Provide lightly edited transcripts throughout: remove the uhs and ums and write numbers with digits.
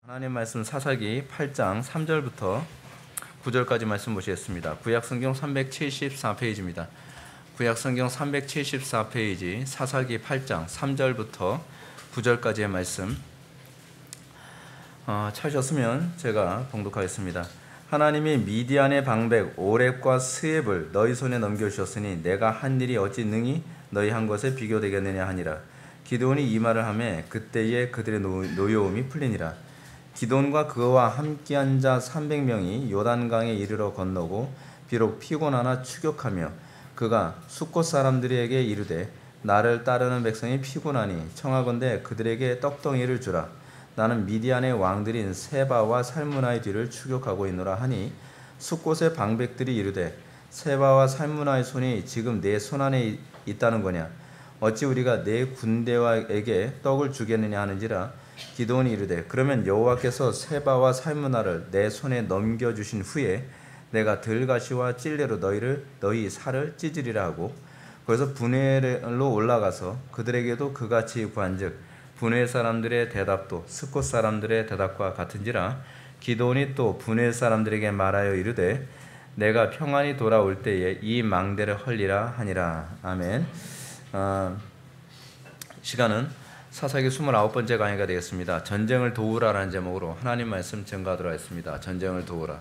하나님 말씀 사사기 8장 3절부터 9절까지 말씀 보시겠습니다. 구약성경 374페이지입니다. 구약성경 374페이지 사사기 8장 3절부터 9절까지의 말씀 찾으셨으면 제가 봉독하겠습니다. 하나님이 미디안의 방백 오렙과 스웹을 너희 손에 넘겨주셨으니 내가 한 일이 어찌 능히 너희 한 것에 비교되겠느냐 하니라. 기드온이 이 말을 하매 그때에 그들의 노여움이 풀리니라. 기드온과 그와 함께한 자 300명이 요단강에 이르러 건너고 비록 피곤하나 추격하며 그가 숫곳 사람들에게 이르되 나를 따르는 백성이 피곤하니 청하건대 그들에게 떡덩이를 주라. 나는 미디안의 왕들인 세바와 살무나의 뒤를 추격하고 있노라 하니 숫곳의 방백들이 이르되 세바와 살무나의 손이 지금 내 손 안에 있다는 거냐. 어찌 우리가 내 군대와에게 떡을 주겠느냐 하는지라. 기드온이 이르되 그러면 여호와께서 세바와 살무나를 내 손에 넘겨주신 후에 내가 들가시와 찔레로 너희 살을 찢으리라 하고 그래서 분회로 올라가서 그들에게도 그같이 구한즉 분회 사람들의 대답도 숫곳 사람들의 대답과 같은지라. 기드온이 또 분회 사람들에게 말하여 이르되 내가 평안히 돌아올 때에 이 망대를 헐리라 하니라. 아멘. 시간은 사사기 29번째 강의가 되겠습니다. 전쟁을 도우라라는 제목으로 하나님 말씀 전가하도록 하겠습니다. 전쟁을 도우라.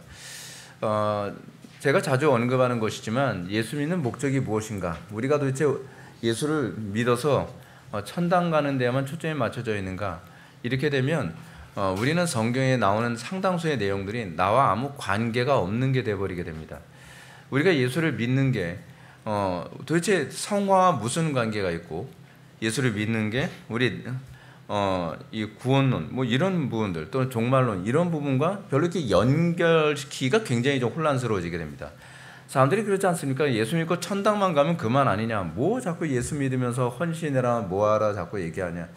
제가 자주 언급하는 것이지만 예수 믿는 목적이 무엇인가? 우리가 도대체 예수를 믿어서 천당 가는 데에만 초점이 맞춰져 있는가? 이렇게 되면 우리는 성경에 나오는 상당수의 내용들이 나와 아무 관계가 없는 게 되어버리게 됩니다. 우리가 예수를 믿는 게 도대체 성화와 무슨 관계가 있고 예수를 믿는 게 우리 이 구원론 뭐 이런 부분들 또는 종말론 이런 부분과 별로 이렇게 연결시키기가 굉장히 좀 혼란스러워지게 됩니다. 사람들이 그렇지 않습니까? 예수 믿고 천당만 가면 그만 아니냐? 뭐 자꾸 예수 믿으면서 헌신해라 뭐하라 자꾸 얘기하냐?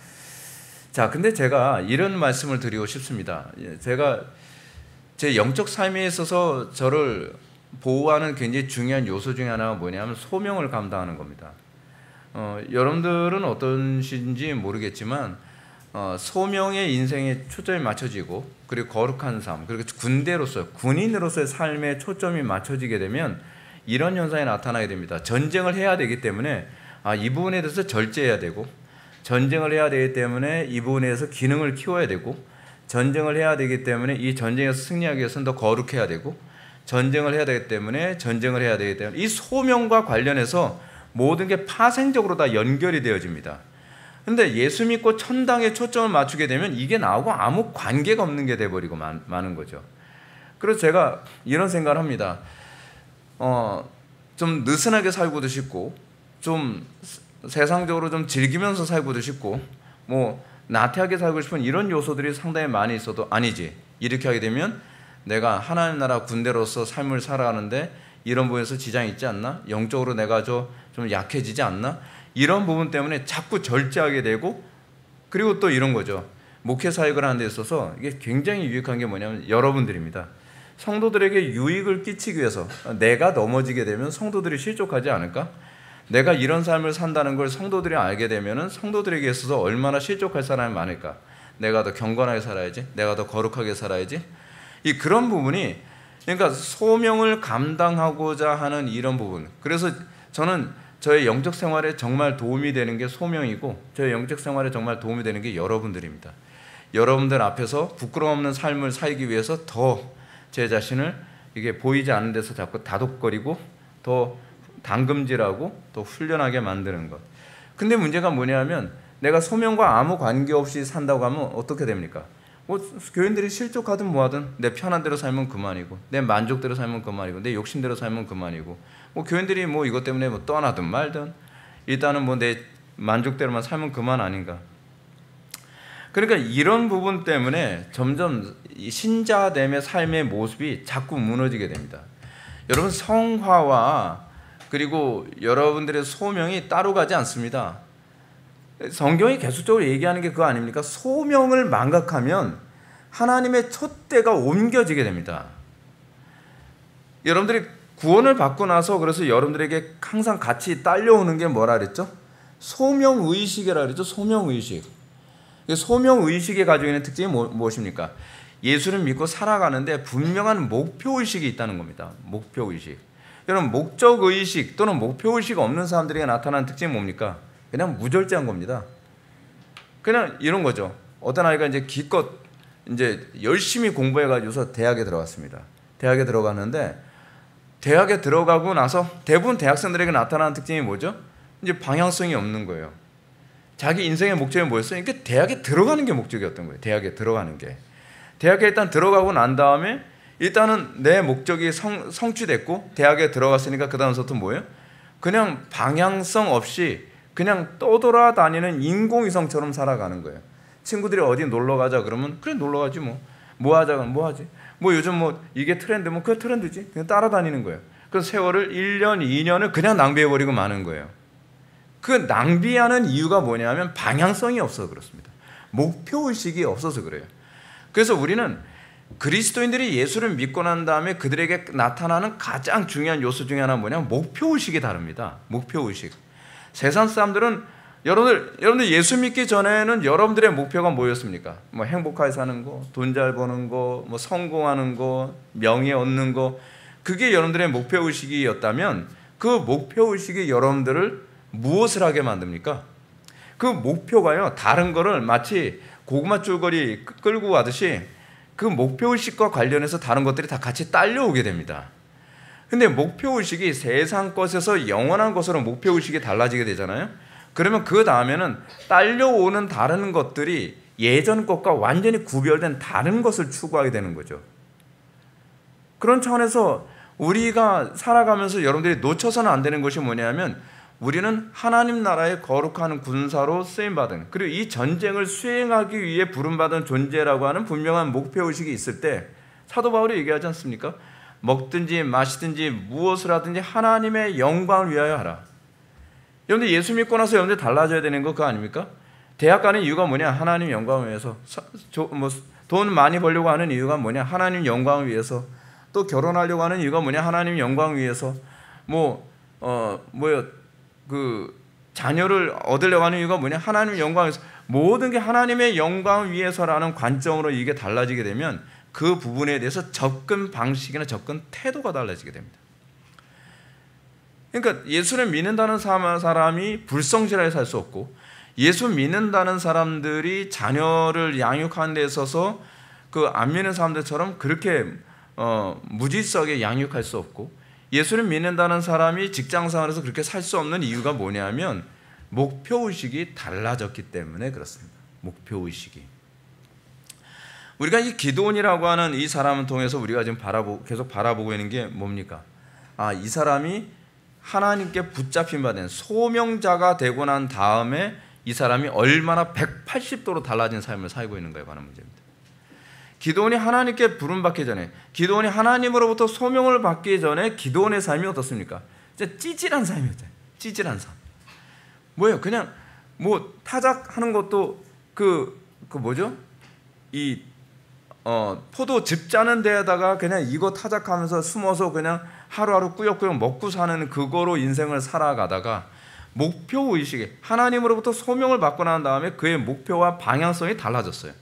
자, 근데 제가 이런 말씀을 드리고 싶습니다. 제가 제 영적 삶에 있어서 저를 보호하는 굉장히 중요한 요소 중에 하나가 뭐냐면 소명을 감당하는 겁니다. 여러분들은 어떠신지 모르겠지만 소명의 인생에 초점이 맞춰지고 그리고 거룩한 삶 그리고 군인으로서의 삶에 초점이 맞춰지게 되면 이런 현상이 나타나게 됩니다. 전쟁을 해야 되기 때문에 이 부분에 대해서 절제해야 되고 전쟁을 해야 되기 때문에 이 부분에 대해서 기능을 키워야 되고 전쟁을 해야 되기 때문에 이 전쟁에서 승리하기 위해서는 더 거룩해야 되고 전쟁을 해야 되기 때문에 이 소명과 관련해서 모든 게 파생적으로 다 연결이 되어집니다. 그런데 예수 믿고 천당에 초점을 맞추게 되면 이게 나하고 아무 관계가 없는 게 돼버리고 마는 거죠. 그래서 제가 이런 생각을 합니다. 좀 느슨하게 살고도 싶고 좀 세상적으로 좀 즐기면서 살고도 싶고 뭐 나태하게 살고 싶은 이런 요소들이 상당히 많이 있어도 아니지. 이렇게 하게 되면 내가 하나님 나라 군대로서 삶을 살아가는데 이런 부분에서 지장이 있지 않나? 영적으로 내가 좀 약해지지 않나? 이런 부분 때문에 자꾸 절제하게 되고 그리고 또 이런 거죠. 목회 사역을 하는 데 있어서 이게 굉장히 유익한 게 뭐냐면 여러분들입니다. 성도들에게 유익을 끼치기 위해서 내가 넘어지게 되면 성도들이 실족하지 않을까? 내가 이런 삶을 산다는 걸 성도들이 알게 되면 성도들에게 있어서 얼마나 실족할 사람이 많을까? 내가 더 경건하게 살아야지. 내가 더 거룩하게 살아야지. 그런 부분이 그러니까 소명을 감당하고자 하는 이런 부분. 그래서 저는 저의 영적 생활에 정말 도움이 되는 게 소명이고 저의 영적 생활에 정말 도움이 되는 게 여러분들입니다. 여러분들 앞에서 부끄러움 없는 삶을 살기 위해서 더 제 자신을 이게 보이지 않는 데서 자꾸 다독거리고 더 당금질하고 더 훈련하게 만드는 것. 근데 문제가 뭐냐면 내가 소명과 아무 관계없이 산다고 하면 어떻게 됩니까? 교인들이 실족하든 뭐하든 내 편한 대로 살면 그만이고 내 만족대로 살면 그만이고 내 욕심대로 살면 그만이고 교인들이 이것 때문에 떠나든 말든 일단은 내 만족대로만 살면 그만 아닌가. 그러니까 이런 부분 때문에 점점 신자됨의 삶의 모습이 자꾸 무너지게 됩니다. 여러분 성화와 그리고 여러분들의 소명이 따로 가지 않습니다. 성경이 계속적으로 얘기하는 게 그거 아닙니까? 소명을 망각하면 하나님의 촛대가 옮겨지게 됩니다. 여러분들이 구원을 받고 나서 그래서 여러분들에게 항상 같이 딸려오는 게 뭐라 그랬죠? 소명의식이라 그랬죠? 소명의식. 소명의식이 가지고 있는 특징이 무엇입니까? 예수를 믿고 살아가는데 분명한 목표의식이 있다는 겁니다. 목표의식. 여러분, 목적의식 또는 목표의식 없는 사람들에게 나타나는 특징이 뭡니까? 그냥 무절제한 겁니다. 그냥 이런 거죠. 어떤 아이가 이제 기껏 이제 열심히 공부해가지고서 대학에 들어갔습니다. 대학에 들어갔는데 대학에 들어가고 나서 대부분 대학생들에게 나타나는 특징이 뭐죠? 이제 방향성이 없는 거예요. 자기 인생의 목적이 뭐였어요? 그러니까 대학에 들어가는 게 목적이었던 거예요. 대학에 들어가는 게. 대학에 일단 들어가고 난 다음에 일단은 내 목적이 성취됐고 대학에 들어갔으니까 그 다음부터 뭐예요? 그냥 방향성 없이 그냥 떠돌아다니는 인공위성처럼 살아가는 거예요. 친구들이 어디 놀러 가자 그러면 그래 놀러 가지 뭐. 뭐 하자 그러면 뭐 하지? 뭐 요즘 뭐 이게 트렌드면 그 트렌드지. 그냥 따라다니는 거예요. 그래서 세월을 1년, 2년을 그냥 낭비해버리고 마는 거예요. 그 낭비하는 이유가 뭐냐면 방향성이 없어서 그렇습니다. 목표의식이 없어서 그래요. 그래서 우리는 그리스도인들이 예수를 믿고 난 다음에 그들에게 나타나는 가장 중요한 요소 중에 하나는 뭐냐면 목표의식이 다릅니다. 목표의식. 세상 사람들은 여러분들 예수 믿기 전에는 여러분들의 목표가 뭐였습니까? 뭐 행복하게 사는 거, 돈 잘 버는 거, 뭐 성공하는 거, 명예 얻는 거. 그게 여러분들의 목표의식이었다면 그 목표의식이 여러분들을 무엇을 하게 만듭니까? 그 목표가요, 다른 거를 마치 고구마 줄거리 끌고 가듯이 그 목표의식과 관련해서 다른 것들이 다 같이 딸려오게 됩니다. 근데 목표의식이 세상 것에서 영원한 것으로 목표의식이 달라지게 되잖아요. 그러면 그 다음에는 딸려오는 다른 것들이 예전 것과 완전히 구별된 다른 것을 추구하게 되는 거죠. 그런 차원에서 우리가 살아가면서 여러분들이 놓쳐서는 안 되는 것이 뭐냐면 우리는 하나님 나라의 거룩한 군사로 쓰임받은, 그리고 이 전쟁을 수행하기 위해 부름받은 존재라고 하는 분명한 목표의식이 있을 때 사도 바울이 얘기하지 않습니까? 먹든지 마시든지 무엇을 하든지 하나님의 영광을 위하여 하라. 여러분들 예수 믿고 나서 여러분들 달라져야 되는 거 그거 아닙니까? 대학 가는 이유가 뭐냐? 하나님 영광을 위해서. 돈 많이 벌려고 하는 이유가 뭐냐? 하나님 영광을 위해서. 또 결혼하려고 하는 이유가 뭐냐? 하나님 영광을 위해서. 자녀를 얻으려고 하는 이유가 뭐냐? 하나님 영광을 위해서. 모든 게 하나님의 영광을 위해서라는 관점으로 이게 달라지게 되면 그 부분에 대해서 접근 방식이나 접근 태도가 달라지게 됩니다. 그러니까 예수를 믿는다는 사람이 불성실하게 살 수 없고, 예수 믿는다는 사람들이 자녀를 양육하는 데 있어서 그 안 믿는 사람들처럼 그렇게 무질서하게 양육할 수 없고, 예수를 믿는다는 사람이 직장생활에서 그렇게 살 수 없는 이유가 뭐냐면 목표의식이 달라졌기 때문에 그렇습니다. 목표의식이. 우리가 이 기드온이라고 하는 이 사람을 통해서 우리가 지금 계속 바라보고 있는 게 뭡니까? 이 사람이 하나님께 붙잡힌 바 된 소명자가 되고 난 다음에 이 사람이 얼마나 180도로 달라진 삶을 살고 있는 거에 관한 문제입니다. 기드온이 하나님께 부름받기 전에, 기드온이 하나님으로부터 소명을 받기 전에 기드온의 삶이 어떻습니까? 진짜 찌질한 삶이었어요. 찌질한 삶. 뭐예요? 그냥 타작하는 것도 포도즙 짜는 데에다가 그냥 이거 타작하면서 숨어서 그냥 하루하루 꾸역꾸역 먹고 사는 그거로 인생을 살아가다가 목표의식이 하나님으로부터 소명을 받고 난 다음에 그의 목표와 방향성이 달라졌어요.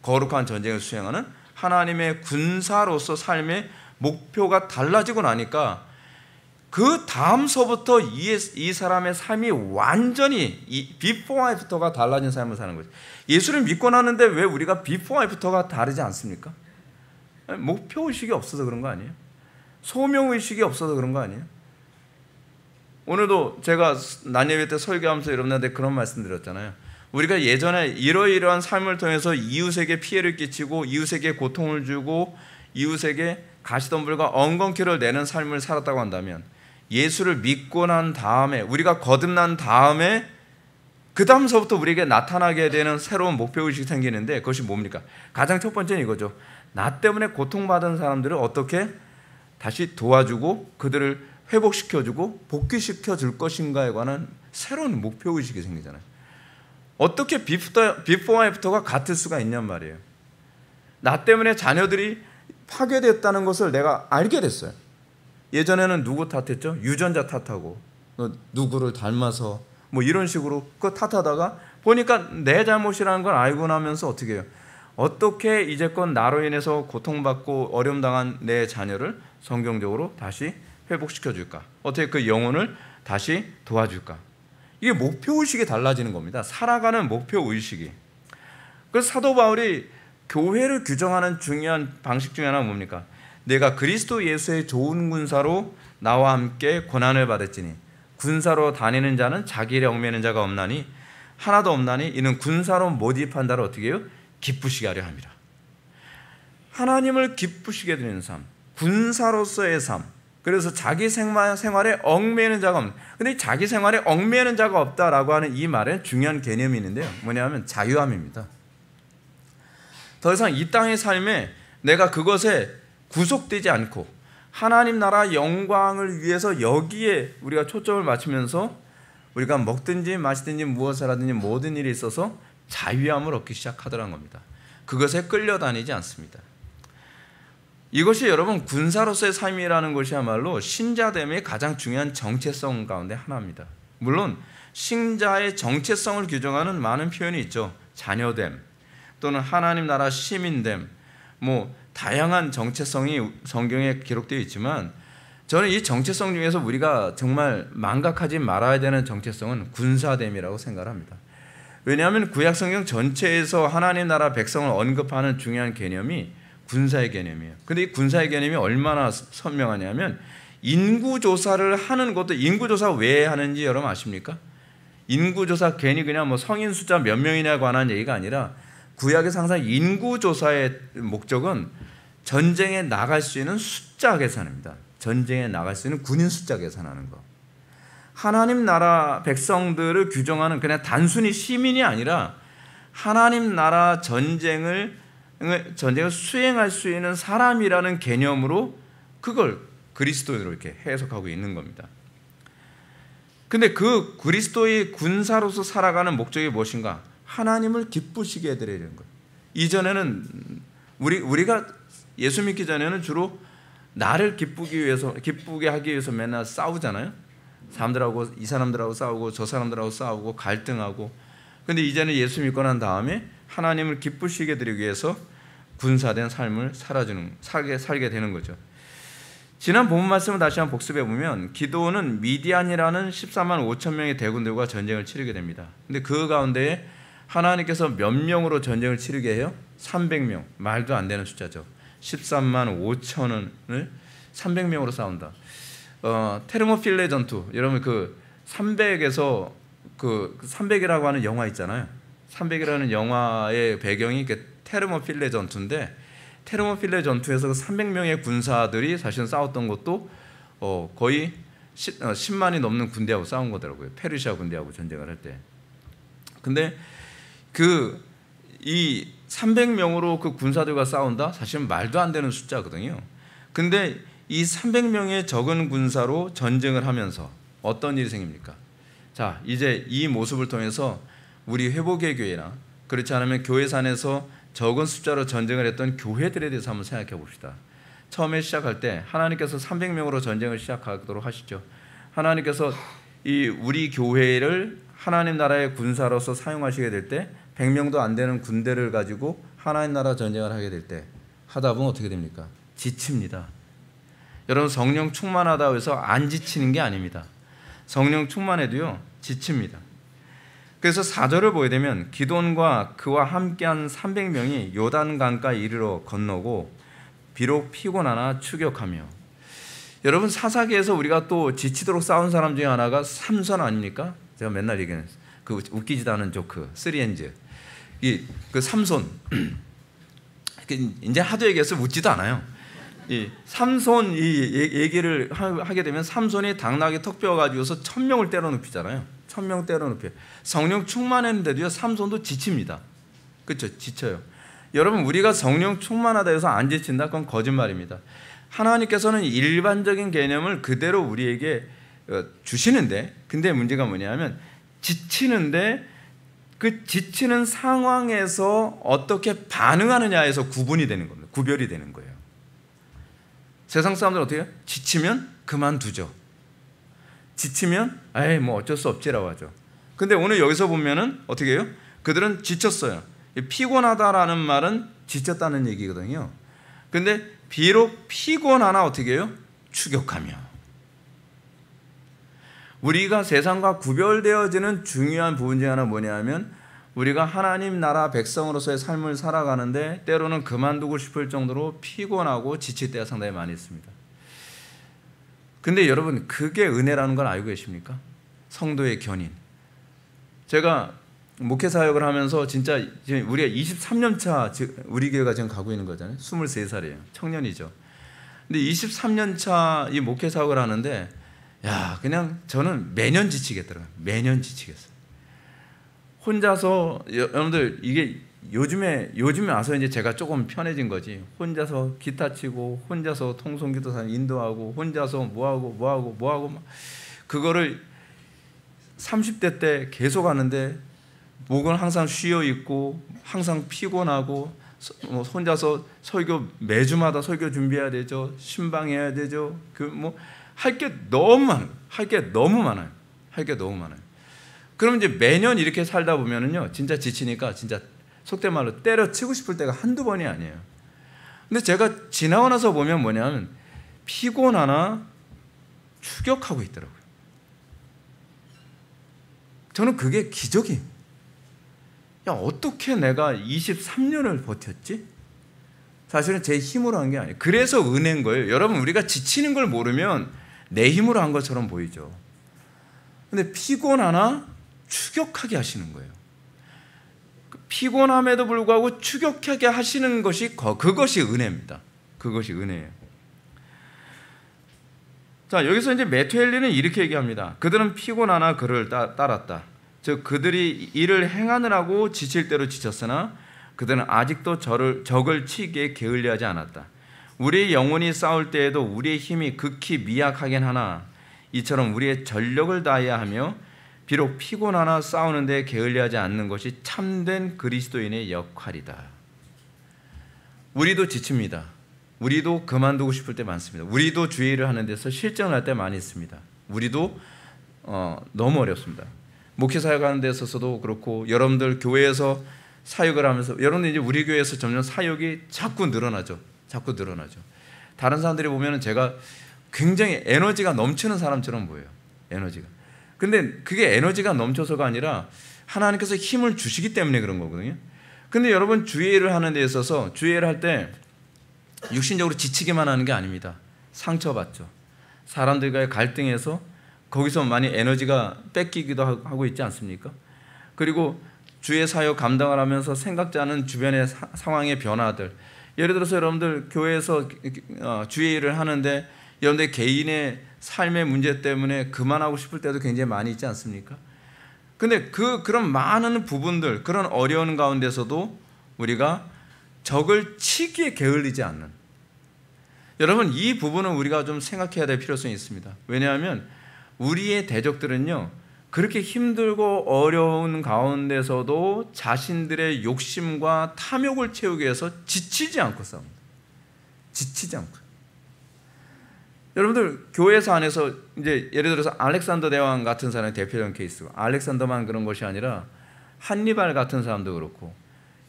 거룩한 전쟁을 수행하는 하나님의 군사로서 삶의 목표가 달라지고 나니까 그 다음서부터 이 사람의 삶이 완전히 비포 애프터가 달라진 삶을 사는 거죠. 예수를 믿고 나는데 왜 우리가 비포 애프터가 다르지 않습니까? 목표의식이 없어서 그런 거 아니에요? 소명의식이 없어서 그런 거 아니에요? 오늘도 제가 낮 예배 때 설교하면서 여러분들한테 그런 말씀 드렸잖아요. 우리가 예전에 이러이러한 삶을 통해서 이웃에게 피해를 끼치고 이웃에게 고통을 주고 이웃에게 가시덤불과 엉겅퀴를 내는 삶을 살았다고 한다면 예수를 믿고 난 다음에 우리가 거듭난 다음에 그 다음서부터 우리에게 나타나게 되는 새로운 목표의식이 생기는데 그것이 뭡니까? 가장 첫 번째는 이거죠. 나 때문에 고통받은 사람들을 어떻게 다시 도와주고 그들을 회복시켜주고 복귀시켜줄 것인가에 관한 새로운 목표의식이 생기잖아요. 어떻게 비포와 애프터가 같을 수가 있냔 말이에요. 나 때문에 자녀들이 파괴됐다는 것을 내가 알게 됐어요. 예전에는 누구 탓했죠? 유전자 탓하고 누구를 닮아서 이런 식으로 그거 탓하다가 보니까 내 잘못이라는 걸 알고 나면서 어떻게 해요? 어떻게 이제껏 나로 인해서 고통받고 어려움 당한 내 자녀를 성경적으로 다시 회복시켜 줄까? 어떻게 그 영혼을 다시 도와줄까? 이게 목표의식이 달라지는 겁니다. 살아가는 목표의식이. 그래서 사도 바울이 교회를 규정하는 중요한 방식 중에 하나가 뭡니까? 내가 그리스도 예수의 좋은 군사로 나와 함께 고난을 받았지니 군사로 다니는 자는 자기 일에 얽매이는 자가 없나니 하나도 없나니 이는 군사로 모집한 자를 어떻게 해요? 기쁘시게 하려 함이라. 하나님을 기쁘시게 드리는 삶, 군사로서의 삶. 그래서 자기 생활에 얽매이는 자가 없는. 근데 자기 생활에 얽매이는 자가 없다라고 하는 이 말에 중요한 개념이 있는데요. 뭐냐면 자유함입니다. 더 이상 이 땅의 삶에 내가 그것에 구속되지 않고 하나님 나라 영광을 위해서 여기에 우리가 초점을 맞추면서 우리가 먹든지 마시든지 무엇을 하든지 모든 일에 있어서 자유함을 얻기 시작하더라는 겁니다. 그것에 끌려다니지 않습니다. 이것이 여러분 군사로서의 삶이라는 것이야말로 신자됨의 가장 중요한 정체성 가운데 하나입니다. 물론 신자의 정체성을 규정하는 많은 표현이 있죠. 자녀됨 또는 하나님 나라 시민됨, 뭐 다양한 정체성이 성경에 기록되어 있지만 저는 이 정체성 중에서 우리가 정말 망각하지 말아야 되는 정체성은 군사됨이라고 생각합니다. 왜냐하면 구약성경 전체에서 하나님 나라 백성을 언급하는 중요한 개념이 군사의 개념이에요. 근데 이 군사의 개념이 얼마나 선명하냐면 인구조사를 하는 것도 인구조사 왜 하는지 여러분 아십니까? 인구조사 괜히 그냥 뭐 성인 숫자 몇 명이냐에 관한 얘기가 아니라 구약에서 항상 인구조사의 목적은 전쟁에 나갈 수 있는 숫자 계산입니다. 전쟁에 나갈 수 있는 군인 숫자 계산하는 거. 하나님 나라 백성들을 규정하는 그냥 단순히 시민이 아니라 하나님 나라 전쟁을 수행할 수 있는 사람이라는 개념으로 그걸 그리스도인으로 이렇게 해석하고 있는 겁니다. 근데 그 그리스도의 군사로서 살아가는 목적이 무엇인가? 하나님을 기쁘시게 해드리는 거예요. 이전에는 우리가 예수 믿기 전에는 주로 나를 기쁘게 하기 위해서 맨날 싸우잖아요. 사람들하고 이 사람들하고 싸우고 저 사람들하고 싸우고 갈등하고. 근데 이제는 예수 믿고 난 다음에 하나님을 기쁘시게 드리기 위해서 군사된 삶을 살게 되는 거죠. 지난 본문 말씀을 다시 한번 복습해 보면 기드온은 미디안이라는 14만 5천 명의 대군들과 전쟁을 치르게 됩니다. 근데 그 가운데 하나님께서 몇 명으로 전쟁을 치르게 해요? 300명. 말도 안 되는 숫자죠. 13만 5천을 300명으로 싸운다. 테르모필레 전투. 여러분 그 300에서 그 300이라고 하는 영화 있잖아요. 300이라는 영화의 배경이 테르모필레 전투인데 테르모필레 전투에서 300명의 군사들이 사실은 싸웠던 것도 거의 10만이 넘는 군대하고 싸운 거더라고요. 페르시아 군대하고 전쟁을 할 때. 근데 이 300명으로 그 군사들과 싸운다? 사실은 말도 안 되는 숫자거든요. 근데 이 300명의 적은 군사로 전쟁을 하면서 어떤 일이 생깁니까? 자, 이제 이 모습을 통해서 우리 회복의 교회나 그렇지 않으면 교회산에서 적은 숫자로 전쟁을 했던 교회들에 대해서 한번 생각해 봅시다. 처음에 시작할 때 하나님께서 300명으로 전쟁을 시작하도록 하시죠. 하나님께서 이 우리 교회를 하나님 나라의 군사로서 사용하시게 될 때 100명도 안 되는 군대를 가지고 하나님 나라 전쟁을 하게 될 때 하다 보면 어떻게 됩니까? 지칩니다. 여러분 성령 충만하다고 해서 안 지치는 게 아닙니다. 성령 충만해도요 지칩니다. 그래서 4절을 보게 되면 기드온과 그와 함께한 300명이 요단강가에 이르러 건너고 비록 피곤하나 추격하며. 여러분 사사기에서 우리가 또 지치도록 싸운 사람 중에 하나가 삼손 아닙니까? 제가 맨날 얘기하는 그 웃기지도 않은 조크 3N즈. 그 삼손 이제 하도 얘기해서 웃지도 않아요. 이 삼손 이 얘기를 하게 되면 삼손이 당나귀 턱 베어가지고서 1000명을 때려 눕히잖아요. 1000명 때려 눕혀. 성령 충만했는데도요 삼손도 지칩니다. 그렇죠? 지쳐요. 여러분 우리가 성령 충만하다 해서 안 지친다? 그건 거짓말입니다. 하나님께서는 일반적인 개념을 그대로 우리에게 주시는데 근데 문제가 뭐냐면 지치는데 그 지치는 상황에서 어떻게 반응하느냐에서 구별이 되는 거예요. 세상 사람들은 어떻게 해요? 지치면 그만두죠. 지치면 뭐 어쩔 수 없지라고 하죠. 근데 오늘 여기서 보면은 어떻게 해요? 그들은 지쳤어요. 피곤하다라는 말은 지쳤다는 얘기거든요. 근데 비록 피곤하나 어떻게 해요? 추격하며. 우리가 세상과 구별되어지는 중요한 부분 중에 하나 뭐냐면 우리가 하나님 나라 백성으로서의 삶을 살아가는데 때로는 그만두고 싶을 정도로 피곤하고 지칠 때가 상당히 많이 있습니다. 근데 여러분 그게 은혜라는 걸 알고 계십니까? 성도의 견인. 제가 목회 사역을 하면서 진짜 우리가 23년 차 우리 교회가 지금 가고 있는 거잖아요. 23살이에요. 청년이죠. 근데 23년 차 이 목회 사역을 하는데 야 그냥 저는 매년 지치겠더라고요. 매년 지치겠어요. 혼자서 여러분들 이게 요즘에 와서 이제 제가 조금 편해진 거지. 혼자서 기타 치고 혼자서 통성기도 인도하고 혼자서 뭐하고 막 그거를 30대 때 계속 하는데 목은 항상 쉬어 있고 항상 피곤하고 혼자서 설교 매주마다 설교 준비해야 되죠. 신방해야 되죠. 할 게 너무 많아요. 그럼 이제 매년 이렇게 살다 보면은요, 진짜 지치니까 진짜 속된 말로 때려치고 싶을 때가 한두 번이 아니에요. 근데 제가 지나고 나서 보면 뭐냐면 피곤하나 추격하고 있더라고요. 저는 그게 기적이에요. 야, 어떻게 내가 23년을 버텼지? 사실은 제 힘으로 한 게 아니에요. 그래서 은혜인 거예요. 여러분, 우리가 지치는 걸 모르면 내 힘으로 한 것처럼 보이죠. 근데 피곤하나 추격하게 하시는 거예요. 피곤함에도 불구하고 추격하게 하시는 것이 그것이 은혜입니다. 그것이 은혜예요. 자, 여기서 이제 메투엘리는 이렇게 얘기합니다. 그들은 피곤하나 그를 따랐다. 즉 그들이 일을 행하느라고 지칠 대로 지쳤으나 그들은 아직도 적을 치기에 게을리하지 않았다. 우리의 영혼이 싸울 때에도 우리의 힘이 극히 미약하긴 하나 이처럼 우리의 전력을 다해야 하며 비록 피곤하나 싸우는 데 게을리하지 않는 것이 참된 그리스도인의 역할이다. 우리도 지칩니다. 우리도 그만두고 싶을 때 많습니다. 우리도 주의 일을 하는 데서 실전할 때 많이 있습니다. 우리도 너무 어렵습니다. 목회 사역하는 데 있어서도 그렇고 여러분들 교회에서 사역을 하면서 여러분들 이제 우리 교회에서 점점 사역이 자꾸 늘어나죠. 다른 사람들이 보면은 제가 굉장히 에너지가 넘치는 사람처럼 보여요. 에너지가. 근데 그게 에너지가 넘쳐서가 아니라 하나님께서 힘을 주시기 때문에 그런 거거든요. 근데 여러분 주의 일을 하는 데 있어서 주의 일을 할 때 육신적으로 지치기만 하는 게 아닙니다. 상처받죠. 사람들과의 갈등에서 거기서 많이 에너지가 뺏기기도 하고 있지 않습니까? 그리고 주의 사역 감당을 하면서 생각지 않은 주변의 상황의 변화들, 예를 들어서 여러분들 교회에서 주의 일을 하는데 여러분들 개인의 삶의 문제 때문에 그만하고 싶을 때도 굉장히 많이 있지 않습니까? 근데 그런 많은 부분들, 그런 어려운 가운데서도 우리가 적을 치기에 게을리지 않는, 여러분 이 부분은 우리가 좀 생각해야 될 필요성이 있습니다. 왜냐하면 우리의 대적들은요 그렇게 힘들고 어려운 가운데서도 자신들의 욕심과 탐욕을 채우기 위해서 지치지 않고 싸웁니다. 지치지 않고. 여러분들 교회에서 안에서 이제 예를 들어서 알렉산더 대왕 같은 사람이 대표적인 케이스고, 알렉산더만 그런 것이 아니라 한니발 같은 사람도 그렇고,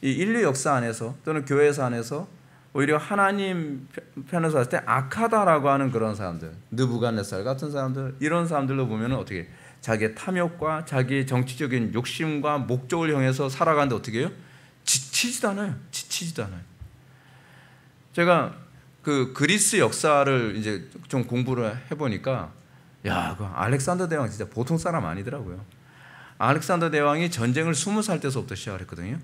이 인류 역사 안에서 또는 교회에서 안에서 오히려 하나님 편에서 봤을 때 악하다라고 하는 그런 사람들, 느부갓네살 같은 사람들, 이런 사람들로 보면 어떻게 자기의 탐욕과 자기의 정치적인 욕심과 목적을 향해서 살아가는데 어떻게 해요? 지치지도 않아요. 제가 그 그리스 역사를 이제 좀 공부를 해보니까 야, 그 알렉산더 대왕 진짜 보통 사람 아니더라고요. 알렉산더 대왕이 전쟁을 20살 때서부터 시작을 했거든요.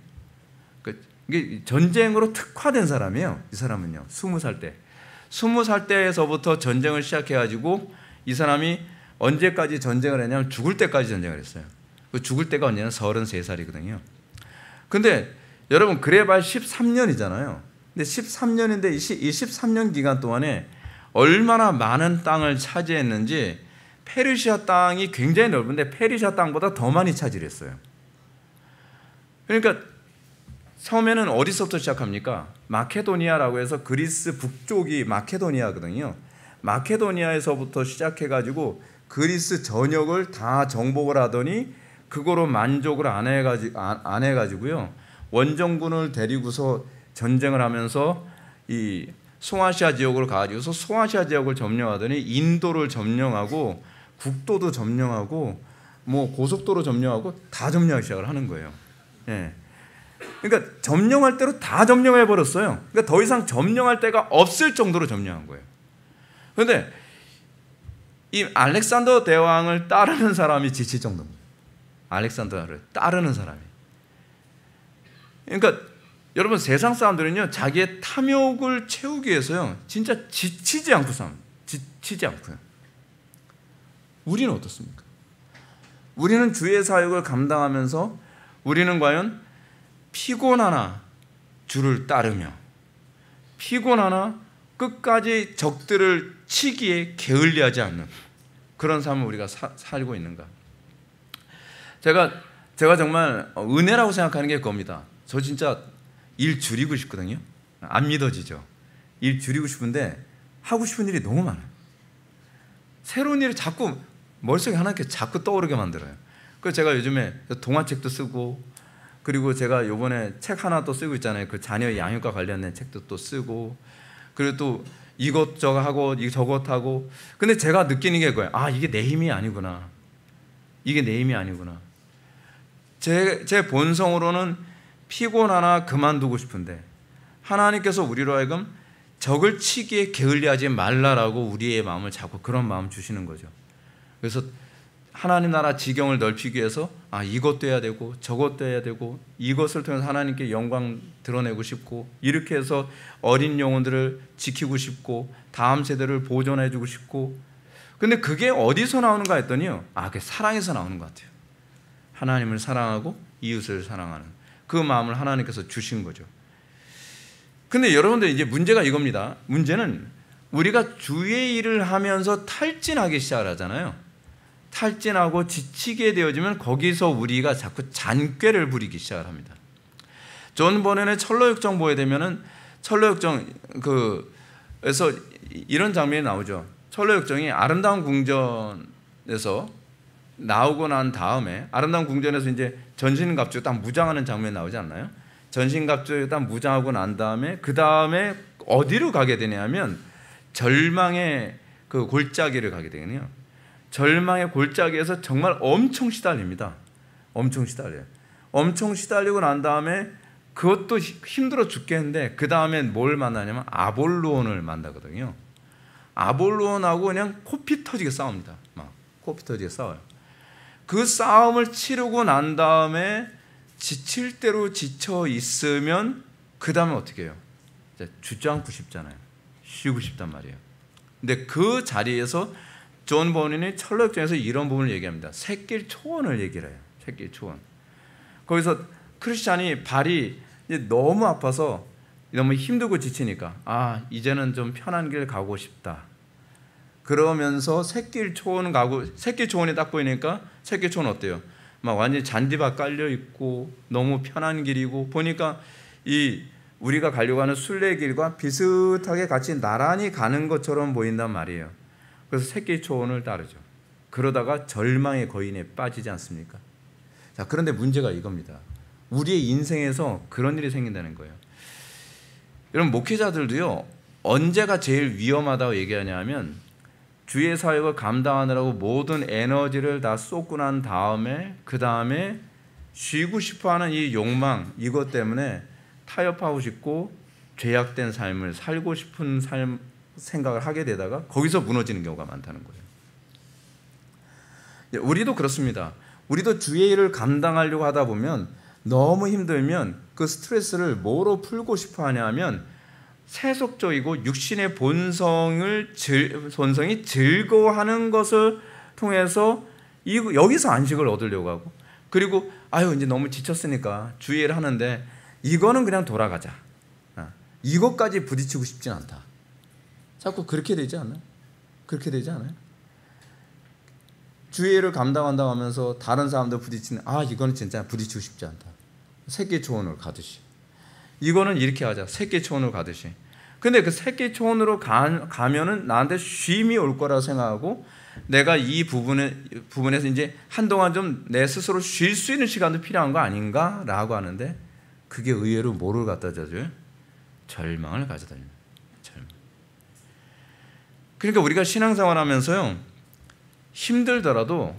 이게 전쟁으로 특화된 사람이에요. 이 사람은요. 20살 때에서부터 전쟁을 시작해가지고 이 사람이 언제까지 전쟁을 했냐면 죽을 때까지 전쟁을 했어요. 그 죽을 때가 언제냐면 33살이거든요. 근데 여러분 그래봐야 13년이잖아요. 근데 13년인데 이 13년 기간 동안에 얼마나 많은 땅을 차지했는지, 페르시아 땅이 굉장히 넓은데 페르시아 땅보다 더 많이 차지했어요. 그러니까 처음에는 어디서부터 시작합니까? 마케도니아라고 해서 그리스 북쪽이 마케도니아거든요. 마케도니아에서부터 시작해가지고 그리스 전역을 다 정복을 하더니 그거로 만족을 안 해가지고요. 원정군을 데리고서 전쟁을 하면서 이 소아시아 지역을 가지고서 소아시아 지역을 점령하더니 인도를 점령하고 국도도 점령하고 뭐 고속도로 점령하고 다 점령하기 시작을 하는 거예요. 예. 그러니까 점령할 대로 다 점령해 버렸어요. 그러니까 더 이상 점령할 데가 없을 정도로 점령한 거예요. 그런데 이 알렉산더 대왕을 따르는 사람이 지칠 정도입니다. 알렉산더를 따르는 사람이. 그러니까 여러분 세상 사람들은요 자기의 탐욕을 채우기 위해서요 진짜 지치지 않고 삽니다. 지치지 않고요. 우리는 어떻습니까? 우리는 주의 사역을 감당하면서 우리는 과연 피곤하나 주를 따르며 피곤하나 끝까지 적들을 치기에 게을리하지 않는 그런 삶을 우리가 살고 있는가? 제가 정말 은혜라고 생각하는 게 그겁니다. 저 진짜 일 줄이고 싶거든요. 안 믿어지죠. 일 줄이고 싶은데 하고 싶은 일이 너무 많아요. 새로운 일이 자꾸 머릿속에 하나씩 자꾸 떠오르게 만들어요. 그래서 제가 요즘에 동화책도 쓰고 그리고 제가 요번에 책 하나 또 쓰고 있잖아요. 그 자녀 양육과 관련된 책도 또 쓰고 그리고 또 이것저것 하고 저것 하고 근데 제가 느끼는 게 그거예요. 아 이게 내 힘이 아니구나. 이게 내 힘이 아니구나. 제 본성으로는 피곤하나 그만두고 싶은데 하나님께서 우리로 하여금 적을 치기에 게을리하지 말라라고 우리의 마음을 자꾸 그런 마음 주시는 거죠. 그래서 하나님 나라 지경을 넓히기 위해서 아 이것도 해야 되고 저것도 해야 되고 이것을 통해서 하나님께 영광 드러내고 싶고 이렇게 해서 어린 영혼들을 지키고 싶고 다음 세대를 보존해 주고 싶고 근데 그게 어디서 나오는가 했더니요 그게 사랑에서 나오는 것 같아요. 하나님을 사랑하고 이웃을 사랑하는 그 마음을 하나님께서 주신 거죠. 근데 여러분들 이제 문제가 이겁니다. 문제는 우리가 주의 일을 하면서 탈진하기 시작하잖아요. 탈진하고 지치게 되어지면 거기서 우리가 자꾸 잔꾀를 부리기 시작을 합니다. 존 버넨의 철로역정 보게 되면은 철로역정 그에서 이런 장면이 나오죠. 철로역정이 아름다운 궁전에서 나오고 난 다음에 아름다운 궁전에서 이제 전신갑주 딱 무장하는 장면이 나오지 않나요? 전신갑주 딱 무장하고 난 다음에 그 다음에 어디로 가게 되냐면 절망의 그 골짜기를 가게 되거든요. 절망의 골짜기에서 정말 엄청 시달립니다. 엄청 시달려요. 엄청 시달리고 난 다음에 그것도 힘들어 죽겠는데 그 다음에 뭘 만나냐면 아볼로온을 만나거든요. 아볼로온하고 그냥 코피 터지게 싸웁니다. 막 코피 터지게 싸워요. 그 싸움을 치르고 난 다음에 지칠 대로 지쳐 있으면 그 다음에 어떻게 해요? 주저앉고 싶잖아요. 쉬고 싶단 말이에요. 근데 그 자리에서 존 버넨이 철로역정에서 이런 부분을 얘기합니다. 샛길 초원을 얘기를 해요. 샛길 초원. 거기서 크리스찬이 발이 이제 너무 아파서 너무 힘들고 지치니까 이제는 좀 편한 길 가고 싶다. 그러면서 샛길 초원 가고 샛길 초원이 딱 보이니까 샛길 초원 어때요? 막 완전히 잔디밭 깔려 있고 너무 편한 길이고 보니까 이 우리가 가려고 하는 순례길과 비슷하게 같이 나란히 가는 것처럼 보인단 말이에요. 그래서 샛길 초원을 따르죠. 그러다가 절망의 거인에 빠지지 않습니까? 자, 그런데 문제가 이겁니다. 우리의 인생에서 그런 일이 생긴다는 거예요. 여러분 목회자들도요. 언제가 제일 위험하다고 얘기하냐 하면 주의 사역을 감당하느라고 모든 에너지를 다 쏟고 난 다음에 그 다음에 쉬고 싶어하는 이 욕망 이것 때문에 타협하고 싶고 죄악된 삶을 살고 싶은 생각을 하게 되다가 거기서 무너지는 경우가 많다는 거예요. 우리도 그렇습니다. 우리도 주의 일을 감당하려고 하다 보면 너무 힘들면 그 스트레스를 뭐로 풀고 싶어 하냐 하면 세속적이고 육신의 본성이 즐거워하는 것을 통해서 여기서 안식을 얻으려고 하고 그리고 이제 너무 지쳤으니까 주의 일을 하는데 이거는 그냥 돌아가자. 이것까지 부딪히고 싶진 않다. 자꾸 그렇게 되지 않나요? 그렇게 되지 않아요? 주의 일을 감당한다고 하면서 다른 사람들 부딪히는 이거는 진짜 부딪히고 싶지 않다. 샛길 초원을 가듯이 이거는 이렇게 하자. 샛길 초원을 가듯이 근데 그 새끼 초원으로 가면은 나한테 쉼이 올 거라고 생각하고 내가 이 부분에서 이제 한동안 좀 내 스스로 쉴 수 있는 시간도 필요한 거 아닌가라고 하는데 그게 의외로 뭐를 갖다 줘요? 절망을 가져다 줍니다. 절망. 그러니까 우리가 신앙생활 하면서요, 힘들더라도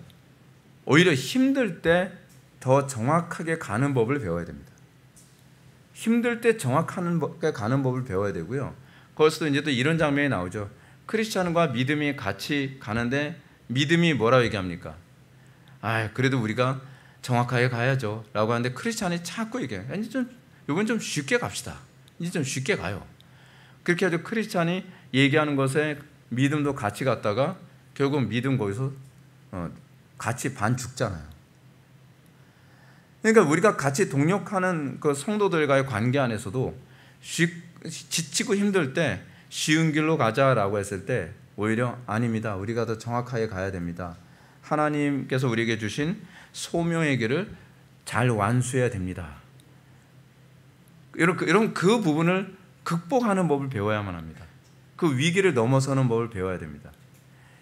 오히려 힘들 때 더 정확하게 가는 법을 배워야 됩니다. 힘들 때 정확하게 가는 법을 배워야 되고요. 거기서도 이제 또 이런 장면이 나오죠. 크리스찬과 믿음이 같이 가는데 믿음이 뭐라고 얘기합니까? 그래도 우리가 정확하게 가야죠 라고 하는데 크리스찬이 자꾸 얘기해요. 이건 좀 쉽게 갑시다. 이제 좀 쉽게 가요. 그렇게 해서 크리스찬이 얘기하는 것에 믿음도 같이 갔다가 결국 믿음 거기서 같이 반 죽잖아요. 그러니까 우리가 같이 동역하는 그 성도들과의 관계 안에서도 지치고 힘들 때 쉬운 길로 가자라고 했을 때 오히려 아닙니다. 우리가 더 정확하게 가야 됩니다. 하나님께서 우리에게 주신 소명의 길을 잘 완수해야 됩니다. 이런 그 부분을 극복하는 법을 배워야만 합니다. 그 위기를 넘어서는 법을 배워야 됩니다.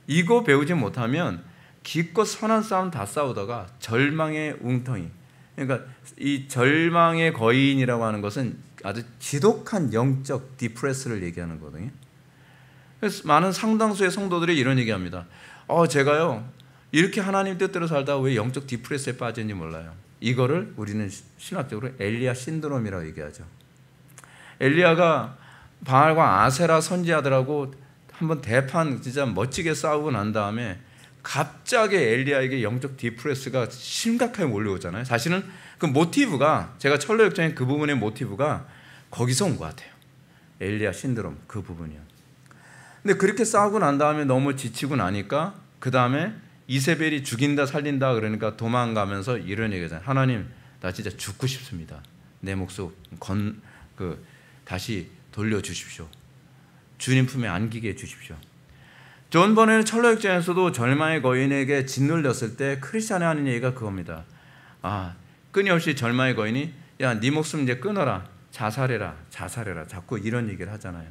이거 배우지 못하면 기껏 선한 싸움 다 싸우다가 절망의 웅덩이, 그러니까 이 절망의 거인이라고 하는 것은 아주 지독한 영적 디프레스를 얘기하는 거거든요. 그래서 많은 상당수의 성도들이 이런 얘기합니다. 제가요 이렇게 하나님 뜻대로 살다가 왜 영적 디프레스에 빠졌는지 몰라요. 이거를 우리는 신학적으로 엘리야 신드롬이라고 얘기하죠. 엘리야가 바알과 아세라 선지자들하고 한번 대판 진짜 멋지게 싸우고 난 다음에 갑자기 엘리야에게 영적 디프레스가 심각하게 몰려오잖아요. 사실은 그 모티브가, 제가 철로역정의 그 부분의 모티브가 거기서 온 것 같아요. 엘리야 신드롬 그 부분이요. 근데 그렇게 싸우고 난 다음에 너무 지치고 나니까 그 다음에 이세벨이 죽인다 살린다 그러니까 도망가면서 이런 얘기잖아요. 하나님, 나 진짜 죽고 싶습니다. 내 목숨 다시 돌려주십시오. 주님 품에 안기게 해주십시오. 존 버넷은 철로역정에서도 절망의 거인에게 짓눌렸을 때 크리스찬이 하는 얘기가 그겁니다. 끊임없이 절망의 거인이 야, 네 목숨 이제 끊어라. 자살해라. 자꾸 이런 얘기를 하잖아요.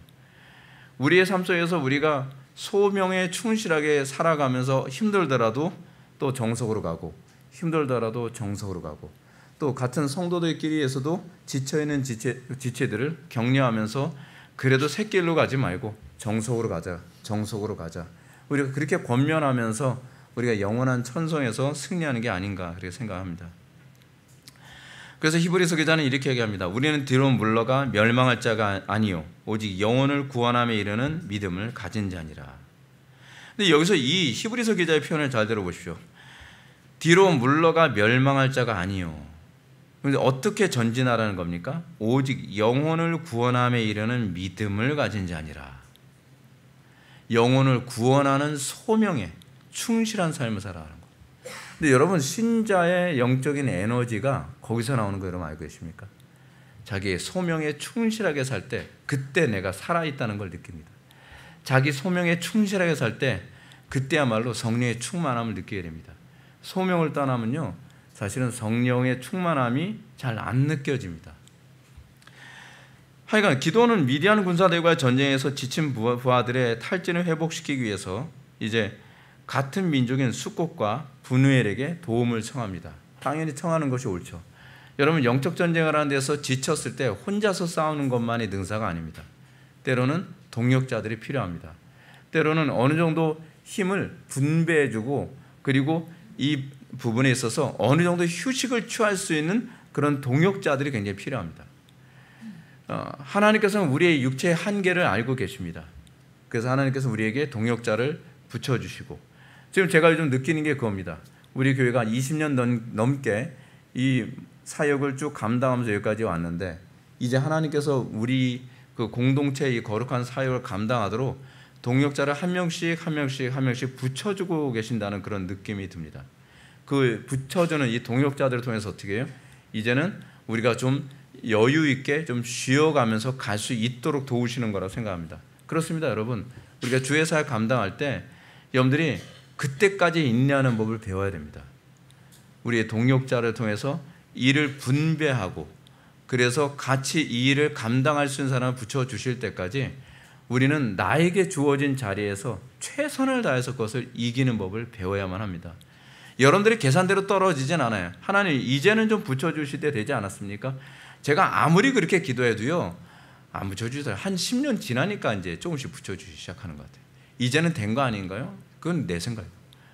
우리의 삶 속에서 우리가 소명에 충실하게 살아가면서 힘들더라도 또 정석으로 가고 힘들더라도 정석으로 가고 또 같은 성도들끼리에서도 지쳐있는 지체들을 격려하면서 그래도 새길로 가지 말고 정석으로 가자. 우리가 그렇게 권면하면서 우리가 영원한 천성에서 승리하는 게 아닌가 그렇게 생각합니다. 그래서 히브리서 기자는 이렇게 얘기합니다. 우리는 뒤로 물러가 멸망할 자가 아니요 오직 영혼을 구원함에 이르는 믿음을 가진 자니라. 근데 여기서 이 히브리서 기자의 표현을 잘 들어보십시오. 뒤로 물러가 멸망할 자가 아니요. 그런데 어떻게 전진하라는 겁니까? 오직 영혼을 구원함에 이르는 믿음을 가진 자니라. 영혼을 구원하는 소명에 충실한 삶을 살아가는 것. 근데 여러분, 신자의 영적인 에너지가 거기서 나오는 거 여러분 알고 계십니까? 자기의 소명에 충실하게 살 때 그때 내가 살아있다는 걸 느낍니다. 자기 소명에 충실하게 살 때 그때야말로 성령의 충만함을 느끼게 됩니다. 소명을 떠나면요 사실은 성령의 충만함이 잘 안 느껴집니다. 하여간 기도는 미디안 군사들과의 전쟁에서 지친 부하들의 탈진을 회복시키기 위해서 이제 같은 민족인 숫곳과 분우엘에게 도움을 청합니다. 당연히 청하는 것이 옳죠. 여러분, 영적 전쟁을 하는 데서 지쳤을 때 혼자서 싸우는 것만이 능사가 아닙니다. 때로는 동력자들이 필요합니다. 때로는 어느 정도 힘을 분배해주고 그리고 이 부분에 있어서 어느 정도 휴식을 취할 수 있는 그런 동역자들이 굉장히 필요합니다. 하나님께서는 우리의 육체의 한계를 알고 계십니다. 그래서 하나님께서 우리에게 동역자를 붙여주시고, 지금 제가 요즘 느끼는 게 그겁니다. 우리 교회가 20년 넘게 이 사역을 쭉 감당하면서 여기까지 왔는데 이제 하나님께서 우리 그 공동체의 거룩한 사역을 감당하도록 동역자를 한 명씩 붙여주고 계신다는 그런 느낌이 듭니다. 그 붙여주는 이 동역자들을 통해서 어떻게 해요? 이제는 우리가 좀 여유 있게 좀 쉬어가면서 갈 수 있도록 도우시는 거라고 생각합니다. 그렇습니다, 여러분. 우리가 주의 사역 감당할 때 여러분들이 그때까지 인내하는 법을 배워야 됩니다. 우리의 동역자를 통해서 일을 분배하고 그래서 같이 이 일을 감당할 수 있는 사람을 붙여주실 때까지 우리는 나에게 주어진 자리에서 최선을 다해서 그것을 이기는 법을 배워야만 합니다. 여러분들이 계산대로 떨어지진 않아요. 하나님 이제는 좀 붙여주실 때 되지 않았습니까? 제가 아무리 그렇게 기도해도요, 안 붙여주세요. 한 10년 지나니까 이제 조금씩 붙여주기 시작하는 것 같아요. 이제는 된 거 아닌가요? 그건 내 생각이에요.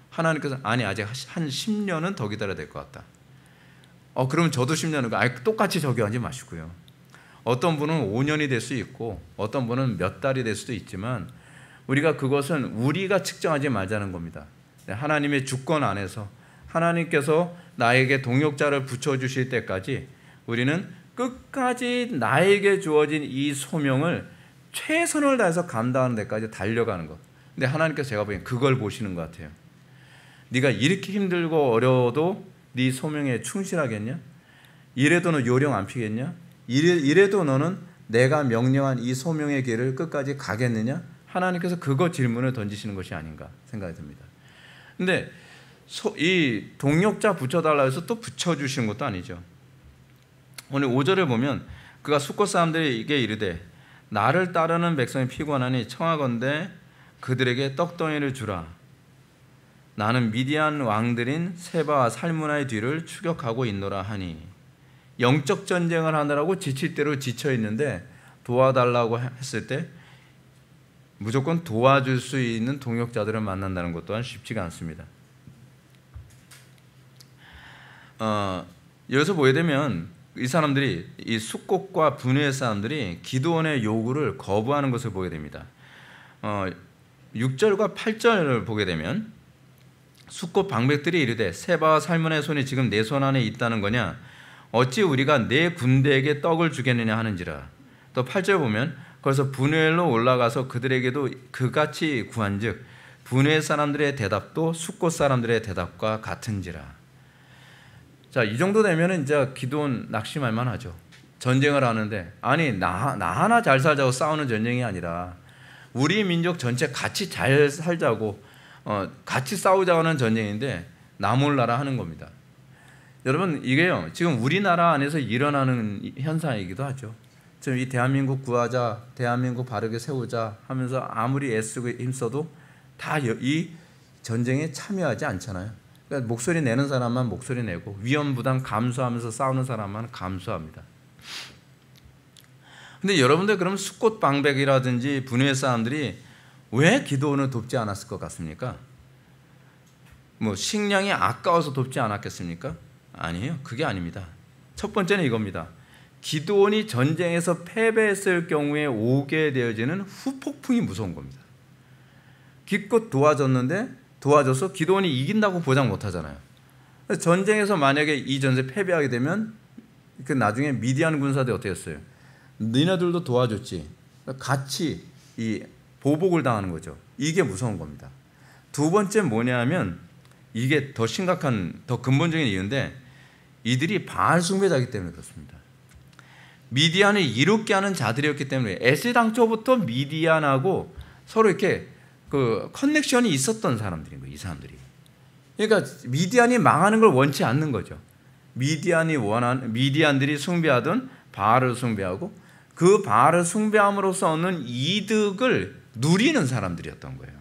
하나님께서 아니 아직 한 10년은 더 기다려야 될 것 같다. 그러면 저도 10년은 똑같이 적용하지 마시고요. 어떤 분은 5년이 될 수 있고 어떤 분은 몇 달이 될 수도 있지만 우리가 그것은 우리가 측정하지 말자는 겁니다. 하나님의 주권 안에서 하나님께서 나에게 동역자를 붙여주실 때까지 우리는 끝까지 나에게 주어진 이 소명을 최선을 다해서 감당하는 데까지 달려가는 것. 근데 하나님께서 제가 보기엔 그걸 보시는 것 같아요. 네가 이렇게 힘들고 어려워도 네 소명에 충실하겠냐? 이래도 너 요령 안 피겠냐? 이래도 너는 내가 명령한 이 소명의 길을 끝까지 가겠느냐? 하나님께서 그거 질문을 던지시는 것이 아닌가 생각이 듭니다. 근데 이 동역자 붙여달라 해서 또 붙여주시는 것도 아니죠. 오늘 5절을 보면 그가 숫곳 사람들에게 이르되 나를 따르는 백성이 피곤하니 청하건대 그들에게 떡덩이를 주라. 나는 미디안 왕들인 세바와 살무나의 뒤를 추격하고 있노라 하니. 영적 전쟁을 하느라고 지칠 대로 지쳐 있는데 도와달라고 했을 때 무조건 도와줄 수 있는 동역자들을 만난다는 것 또한 쉽지가 않습니다. 여기서 보게 되면 이 사람들이 이 숫곳과 분회의 사람들이 기드온의 요구를 거부하는 것을 보게 됩니다. 6절과 8절을 보게 되면 숫곳 방백들이 이르되 세바와 살문의 손이 지금 내 손 안에 있다는 거냐? 어찌 우리가 내 군대에게 떡을 주겠느냐 하는지라. 또 8절 보면 거기서 분회엘로 올라가서 그들에게도 그같이 구한즉 분회 사람들의 대답도 숫곳 사람들의 대답과 같은지라. 자, 이 정도 되면은 이제 기드온 낙심할 만하죠. 전쟁을 하는데 아니 나 하나 잘 살자고 싸우는 전쟁이 아니라 우리 민족 전체 같이 잘 살자고 같이 싸우자고 하는 전쟁인데 나 몰라라 하는 겁니다. 여러분 이게요 지금 우리나라 안에서 일어나는 현상이기도 하죠. 지금 이 대한민국 구하자, 대한민국 바르게 세우자 하면서 아무리 애쓰고 힘써도 다 이 전쟁에 참여하지 않잖아요. 그러니까 목소리 내는 사람만 목소리 내고 위험부담 감수하면서 싸우는 사람만 감수합니다. 근데 여러분들 그럼 숫곳 방백이라든지 분회 사람들이 왜 기드온을 돕지 않았을 것 같습니까? 뭐 식량이 아까워서 돕지 않았겠습니까? 아니에요. 그게 아닙니다. 첫 번째는 이겁니다. 기드온이 전쟁에서 패배했을 경우에 오게 되어지는 후폭풍이 무서운 겁니다. 기껏 도와줘서 기드온이 이긴다고 보장 못하잖아요. 전쟁에서 만약에 이 전세 패배하게 되면 그 나중에 미디안 군사들이 어떻게 했어요? 너네들도 도와줬지. 같이 이 보복을 당하는 거죠. 이게 무서운 겁니다. 두 번째 뭐냐면 이게 더 심각한 더 근본적인 이유인데 이들이 바알 숭배자이기 때문에 그렇습니다. 미디안을 이롭게 하는 자들이었기 때문에 애시당초부터 미디안하고 서로 이렇게 그 커넥션이 있었던 사람들인 거예요. 이 사람들이. 그러니까 미디안이 망하는 걸 원치 않는 거죠. 미디안들이 숭배하던 바알을 숭배하고 그 바알을 숭배함으로써 얻는 이득을 누리는 사람들이었던 거예요.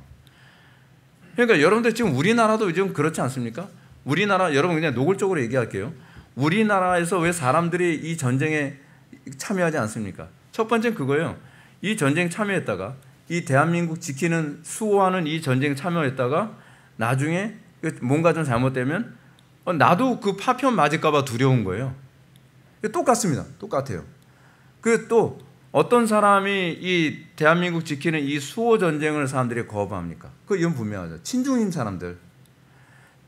그러니까 여러분들 지금 우리나라도 좀 그렇지 않습니까? 우리나라 여러분 그냥 노골적으로 얘기할게요. 우리나라에서 왜 사람들이 이 전쟁에 참여하지 않습니까? 첫 번째는 그거예요. 이 전쟁 참여했다가 이 대한민국 지키는 수호하는 이 전쟁 참여했다가 나중에 뭔가 좀 잘못되면 나도 그 파편 맞을까 봐 두려운 거예요. 똑같습니다. 똑같아요. 그 또 어떤 사람이 이 대한민국 지키는 이 수호 전쟁을 사람들이 거부합니까? 이건 분명하죠. 친중인 사람들.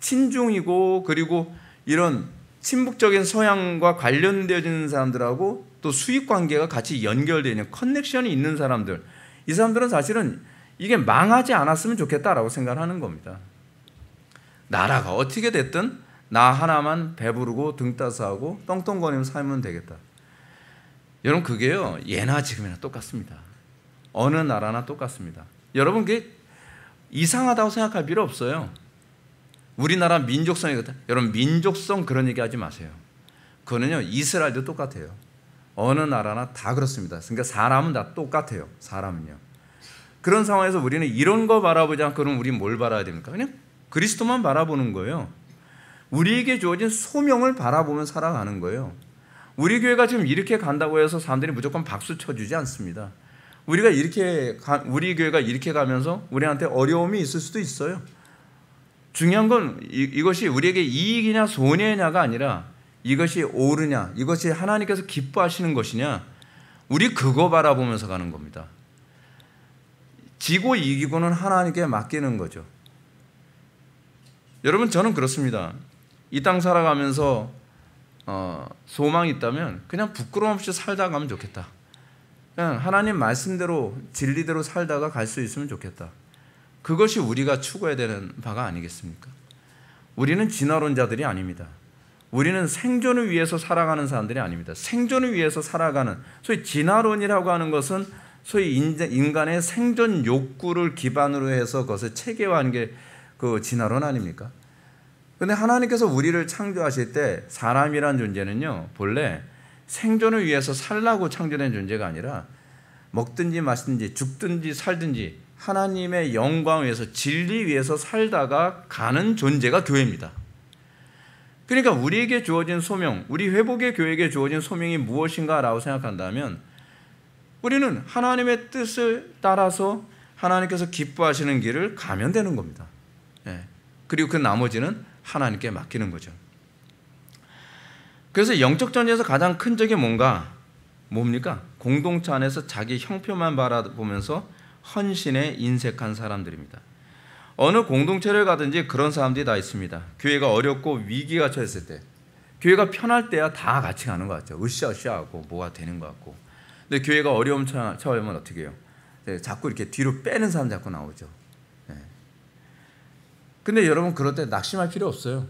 친중이고 그리고 이런 친북적인 서양과 관련되어지는 사람들하고 또 수익 관계가 같이 연결되어 있는 커넥션이 있는 사람들. 이 사람들은 사실은 이게 망하지 않았으면 좋겠다라고 생각하는 겁니다. 나라가 어떻게 됐든 나 하나만 배부르고 등 따스하고 떵떵거리면 살면 되겠다. 여러분 그게요 예나 지금이나 똑같습니다. 어느 나라나 똑같습니다. 여러분 그게 이상하다고 생각할 필요 없어요. 우리나라 민족성이거든. 여러분 민족성 그런 얘기하지 마세요. 그거는요 이스라엘도 똑같아요. 어느 나라나 다 그렇습니다. 그러니까 사람은 다 똑같아요. 사람은요. 그런 상황에서 우리는 이런 거 바라보지 않고 그럼 우리는 뭘 바라야 됩니까? 그냥 그리스도만 바라보는 거예요. 우리에게 주어진 소명을 바라보면 살아가는 거예요. 우리 교회가 지금 이렇게 간다고 해서 사람들이 무조건 박수 쳐주지 않습니다. 우리 교회가 이렇게 가면서 우리한테 어려움이 있을 수도 있어요. 중요한 건 이것이 우리에게 이익이냐 손해냐가 아니라 이것이 옳으냐, 이것이 하나님께서 기뻐하시는 것이냐, 우리 그거 바라보면서 가는 겁니다. 지고 이기고는 하나님께 맡기는 거죠. 여러분, 저는 그렇습니다. 이 땅 살아가면서 소망이 있다면 그냥 부끄러움 없이 살다 가면 좋겠다. 그냥 하나님 말씀대로 진리대로 살다가 갈 수 있으면 좋겠다. 그것이 우리가 추구해야 되는 바가 아니겠습니까? 우리는 진화론자들이 아닙니다. 우리는 생존을 위해서 살아가는 사람들이 아닙니다. 생존을 위해서 살아가는, 소위 진화론이라고 하는 것은 소위 인간의 생존 욕구를 기반으로 해서 그것을 체계화하는 게 그 진화론 아닙니까? 그런데 하나님께서 우리를 창조하실 때 사람이란 존재는요, 본래 생존을 위해서 살라고 창조된 존재가 아니라 먹든지 마시든지 죽든지 살든지 하나님의 영광을 위해서 진리 위해서 살다가 가는 존재가 교회입니다. 그러니까 우리에게 주어진 소명, 우리 회복의 교회에게 주어진 소명이 무엇인가라고 생각한다면 우리는 하나님의 뜻을 따라서 하나님께서 기뻐하시는 길을 가면 되는 겁니다. 그리고 그 나머지는 하나님께 맡기는 거죠. 그래서 영적 전쟁에서 가장 큰 적이 뭡니까? 공동체 안에서 자기 형편만 바라보면서 헌신에 인색한 사람들입니다. 어느 공동체를 가든지 그런 사람들이 다 있습니다. 교회가 어렵고 위기가 처했을 때, 교회가 편할 때야 다 같이 가는 것 같죠. 으쌰으쌰하고 뭐가 되는 것 같고. 근데 교회가 어려움 처하면 어떻게 해요? 자꾸 이렇게 뒤로 빼는 사람 자꾸 나오죠. 근데 여러분, 그럴 때 낙심할 필요 없어요.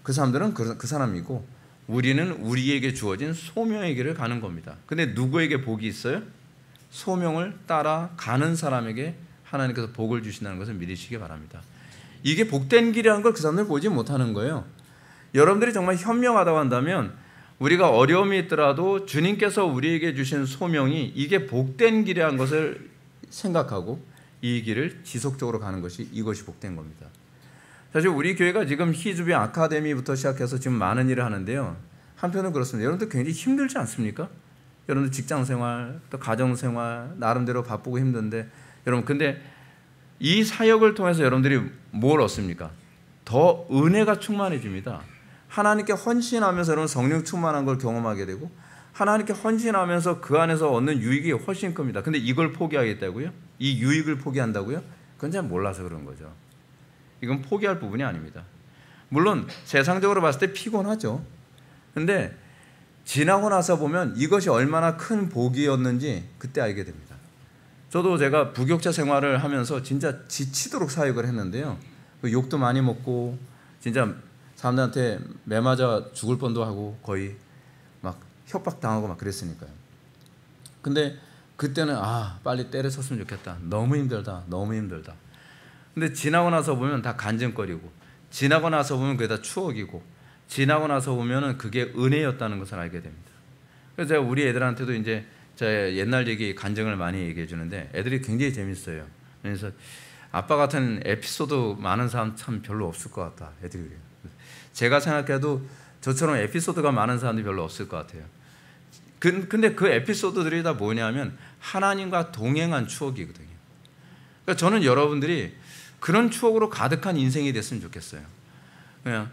그 사람들은 그 사람이고 우리는 우리에게 주어진 소명의 길을 가는 겁니다. 근데 누구에게 복이 있어요? 소명을 따라 가는 사람에게 하나님께서 복을 주신다는 것을 믿으시기 바랍니다. 이게 복된 길이라는 걸 그 사람들 보지 못하는 거예요. 여러분들이 정말 현명하다고 한다면 우리가 어려움이 있더라도 주님께서 우리에게 주신 소명이 이게 복된 길이라는 것을 생각하고 이 길을 지속적으로 가는 것이, 이것이 복된 겁니다. 사실 우리 교회가 지금 희주비 아카데미부터 시작해서 지금 많은 일을 하는데요. 한편은 그렇습니다. 여러분들 굉장히 힘들지 않습니까? 여러분들 직장생활, 또 가정생활 나름대로 바쁘고 힘든데, 여러분 근데 이 사역을 통해서 여러분들이 뭘 얻습니까? 더 은혜가 충만해집니다. 하나님께 헌신하면서 여러분 성령 충만한 걸 경험하게 되고, 하나님께 헌신하면서 그 안에서 얻는 유익이 훨씬 큽니다. 근데 이걸 포기하겠다고요? 이 유익을 포기한다고요? 그건 잘 몰라서 그런 거죠. 이건 포기할 부분이 아닙니다. 물론 세상적으로 봤을 때 피곤하죠. 근데 지나고 나서 보면 이것이 얼마나 큰 복이었는지 그때 알게 됩니다. 저도 제가 부교육자 생활을 하면서 진짜 지치도록 사역을 했는데요. 욕도 많이 먹고 진짜 사람들한테 매맞아 죽을 뻔도 하고 거의 막 협박당하고 막 그랬으니까요. 근데 그때는 빨리 때려쳤으면 좋겠다. 너무 힘들다. 너무 힘들다. 근데 지나고 나서 보면 다 간증거리고, 지나고 나서 보면 그게 다 추억이고, 지나고 나서 보면은 그게 은혜였다는 것을 알게 됩니다. 그래서 제가 우리 애들한테도 이제 제 옛날 얘기 간증을 많이 얘기해 주는데 애들이 굉장히 재밌어요. 그래서 아빠 같은 에피소드 많은 사람 참 별로 없을 것 같다. 애들이 그래요. 제가 생각해도 저처럼 에피소드가 많은 사람들이 별로 없을 것 같아요. 근데 그 에피소드들이 다 뭐냐면 하나님과 동행한 추억이거든요. 그러니까 저는 여러분들이 그런 추억으로 가득한 인생이 됐으면 좋겠어요. 그냥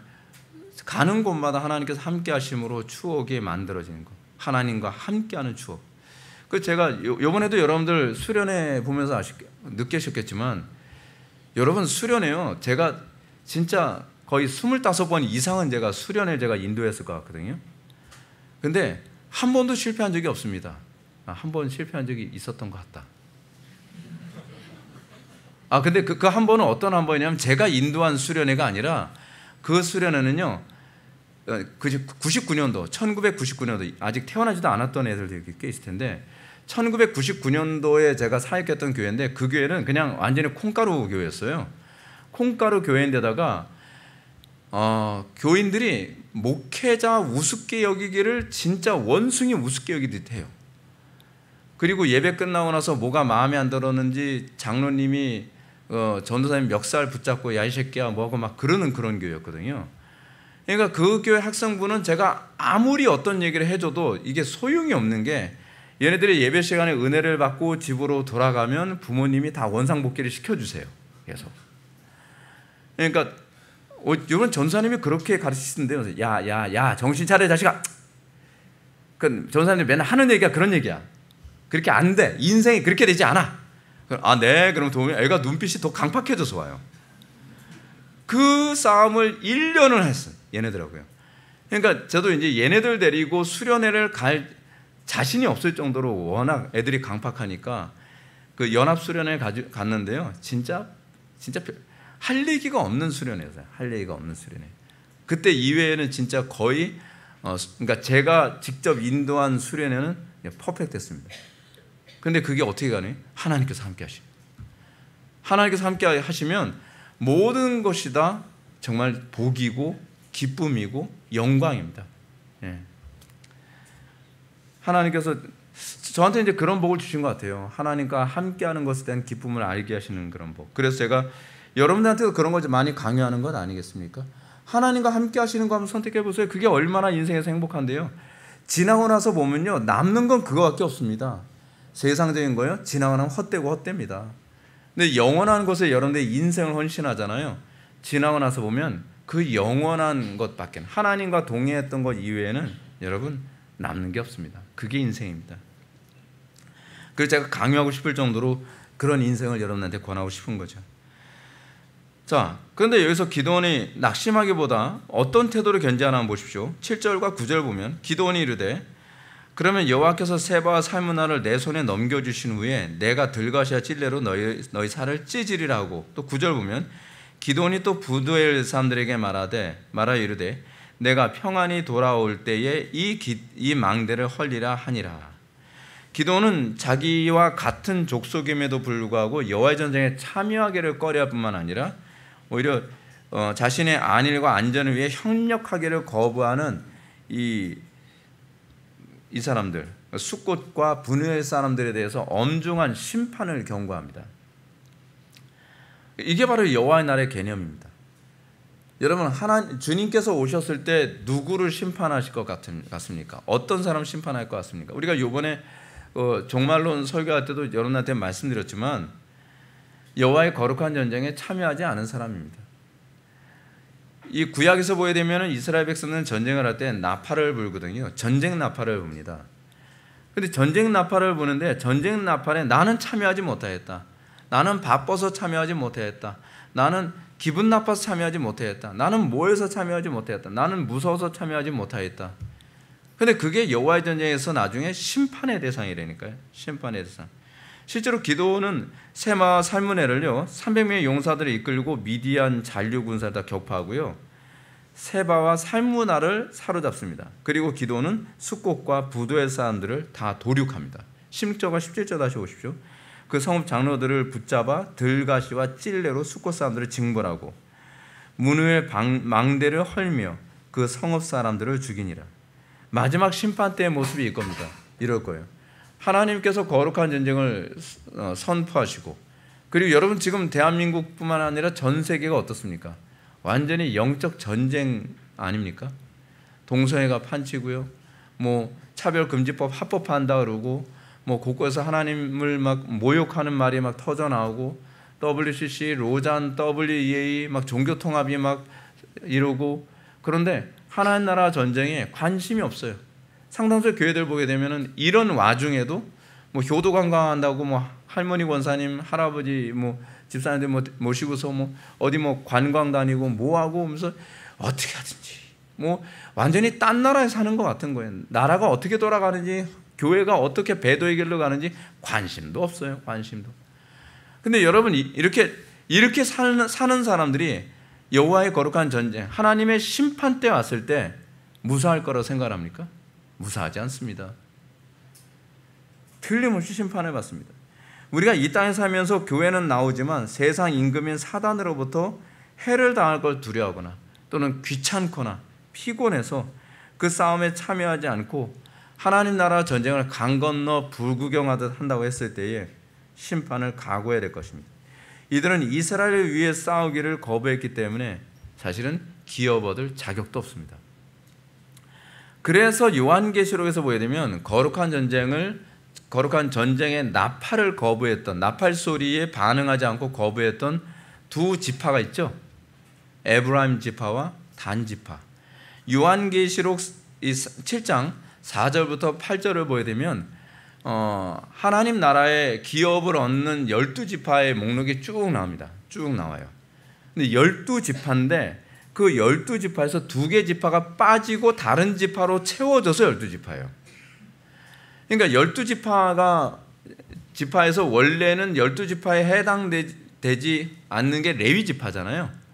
가는 곳마다 하나님께서 함께 하심으로 추억이 만들어지는 것, 하나님과 함께하는 추억. 그 제가 요번에도 여러분들 수련회 보면서 느끼셨겠지만, 여러분 수련회요, 제가 진짜 거의 25번 이상은 제가 수련회 제가 인도했을 것 같거든요. 근데 한 번도 실패한 적이 없습니다. 한 번 실패한 적이 있었던 것 같다. 근데 그 한 번은 어떤 한 번이냐면 제가 인도한 수련회가 아니라 그 수련회는요, 99년도, 1999년도 아직 태어나지도 않았던 애들도 꽤 있을 텐데 1999년도에 제가 사역했던 교회인데 그 교회는 그냥 완전히 콩가루 교회였어요. 콩가루 교회인데다가 교인들이 목회자 우습게 여기기를 진짜 원숭이 우습게 여기듯 해요. 그리고 예배 끝나고 나서 뭐가 마음에 안 들었는지 장로님이 전도사님 멱살 붙잡고 야 이 새끼야 뭐하고 막 그러는 그런 교회였거든요. 그러니까 그 교회 학생부는 제가 아무리 어떤 얘기를 해줘도 이게 소용이 없는 게, 얘네들이 예배 시간에 은혜를 받고 집으로 돌아가면 부모님이 다 원상복귀를 시켜주세요. 계속. 그러니까 이번 전사님이 그렇게 가르치시는데요. 야 정신 차려 자식아. 그 전사님이 맨날 하는 얘기가 그런 얘기야. 그렇게 안 돼. 인생이 그렇게 되지 않아. 네. 그럼 도움이 애가 눈빛이 더 강팍해져서 와요. 그 싸움을 1년을 했어요. 얘네들하고요. 그러니까 저도 이제 얘네들 데리고 수련회를 갈 자신이 없을 정도로 워낙 애들이 강팍하니까 그 연합 수련회 갔는데요. 진짜 할 얘기가 없는 수련회였어요. 할 얘기가 없는 수련회. 그때 이외에는 진짜 거의 그러니까 제가 직접 인도한 수련회는 퍼펙트했습니다. 근데 그게 어떻게 가니? 하나님께서 함께 하시고, 하나님께서 함께 하시면 모든 것이 다 정말 복이고 기쁨이고 영광입니다. 예. 하나님께서 저한테 이제 그런 복을 주신 것 같아요. 하나님과 함께하는 것에 대한 기쁨을 알게 하시는 그런 복. 그래서 제가 여러분들한테도 그런 걸 많이 강요하는 것 아니겠습니까? 하나님과 함께하시는 거 한번 선택해 보세요. 그게 얼마나 인생에서 행복한데요. 지나고 나서 보면요, 남는 건 그거밖에 없습니다. 세상적인 거요, 지나고 나면 헛되고 헛됩니다. 근데 영원한 것에 여러분들의 인생을 헌신하잖아요. 지나고 나서 보면 그 영원한 것밖에, 하나님과 동행했던 것 이외에는 여러분 남는 게 없습니다. 그게 인생입니다. 그래서 제가 강요하고 싶을 정도로 그런 인생을 여러분한테 권하고 싶은 거죠. 자, 그런데 여기서 기드온이 낙심하기보다 어떤 태도를 견지하나 한번 보십시오. 7절과 9절 보면 기드온이 이르되 그러면 여호와께서 세바와 살무나를 내 손에 넘겨주신 후에 내가 들가시와 찔레로 너희 살을 찢으리라 하고, 또 9절 보면 기드온이 또 부두엘 사람들에게 말하여 이르되 내가 평안히 돌아올 때에 이 망대를 헐리라 하니라. 기드온은 자기와 같은 족속임에도 불구하고 여호와의 전쟁에 참여하기를 꺼려할 뿐만 아니라 오히려 자신의 안일과 안전을 위해 협력하기를 거부하는 이 사람들, 숫곳과 분우엘 사람들에 대해서 엄중한 심판을 경고합니다. 이게 바로 여호와의 날의 개념입니다. 여러분, 주님께서 오셨을 때 누구를 심판하실 것 같습니까? 어떤 사람 심판할 것 같습니까? 우리가 이번에 종말론 설교할 때도 여러분한테 말씀드렸지만 여호와의 거룩한 전쟁에 참여하지 않은 사람입니다. 이 구약에서 보게 되면 이스라엘 백성은 전쟁을 할 때 나팔을 불거든요. 전쟁 나팔을 붑니다. 그런데 전쟁 나팔을 부는데 전쟁 나팔에 나는 참여하지 못하였다. 나는 바빠서 참여하지 못하였다. 나는 기분 나빠서 참여하지 못하였다. 나는 뭐해서 참여하지 못하였다. 나는 무서워서 참여하지 못하였다. 그런데 그게 여호와의 전쟁에서 나중에 심판의 대상이라니까요. 심판의 대상. 실제로 기드온은 세마와 살무네를요 300명의 용사들을 이끌고 미디안 잔류 군사를 다 격파하고요, 세바와 살무나를 사로잡습니다. 그리고 기드온은 숫곳과 부두엘 사람들을 다 도륙합니다. 16절과 17절 다시 보십시오. 그 성읍 장로들을 붙잡아 들가시와 찔레로 숫곳 사람들을 징벌하고 문우의 망대를 헐며 그 성읍 사람들을 죽이니라. 마지막 심판 때의 모습이 이겁니다. 이럴 거예요. 하나님께서 거룩한 전쟁을 선포하시고, 그리고 여러분 지금 대한민국뿐만 아니라 전 세계가 어떻습니까? 완전히 영적 전쟁 아닙니까? 동성애가 판치고요, 뭐 차별금지법 합법화한다 그러고, 뭐 곳곳에서 하나님을 막 모욕하는 말이 막 터져 나오고, WCC, 로잔, WEA 막 종교통합이 막 이러고, 그런데 하나님 나라 전쟁에 관심이 없어요. 상당수 교회들 보게 되면은 이런 와중에도 뭐 효도 관광한다고 뭐 할머니 권사님, 할아버지 뭐 집사님들 뭐 모시고서 뭐 어디 뭐 관광 다니고 뭐 하고 하면서 어떻게 하든지 뭐 완전히 딴 나라에 사는 것 같은 거예요. 나라가 어떻게 돌아가는지, 교회가 어떻게 배도의 길로 가는지 관심도 없어요. 관심도. 근데 여러분, 이렇게 사는 사람들이 여호와의 거룩한 전쟁, 하나님의 심판 때 왔을 때 무사할 거라고 생각합니까? 무사하지 않습니다. 틀림없이 심판을 받습니다. 우리가 이 땅에 살면서 교회는 나오지만 세상 임금인 사단으로부터 해를 당할 걸 두려워하거나 또 또는 귀찮거나 피곤해서 그 싸움에 참여하지 않고 하나님 나라 전쟁을 강 건너 불구경하듯 한다고 했을 때에 심판을 각오해야 될 것입니다. 이들은 이스라엘을 위해 싸우기를 거부했기 때문에 사실은 기업 얻을 자격도 없습니다. 그래서 요한계시록에서 보게 되면 거룩한 전쟁의 나팔을 거부했던, 나팔 소리에 반응하지 않고 거부했던 두 지파가 있죠. 에브라임 지파와 단 지파. 요한계시록 7장 4절부터 8절을 보게 되면 하나님 나라의 기업을 얻는 12지파의 목록이 쭉 나옵니다. 쭉 나와요. 근데 12지파인데 그 12지파에서 2개 지파가 빠지고 다른 지파로 채워져서 12지파예요. 그러니까 12지파에서 원래는 12지파에 해당되지 않는 게 레위 지파잖아요.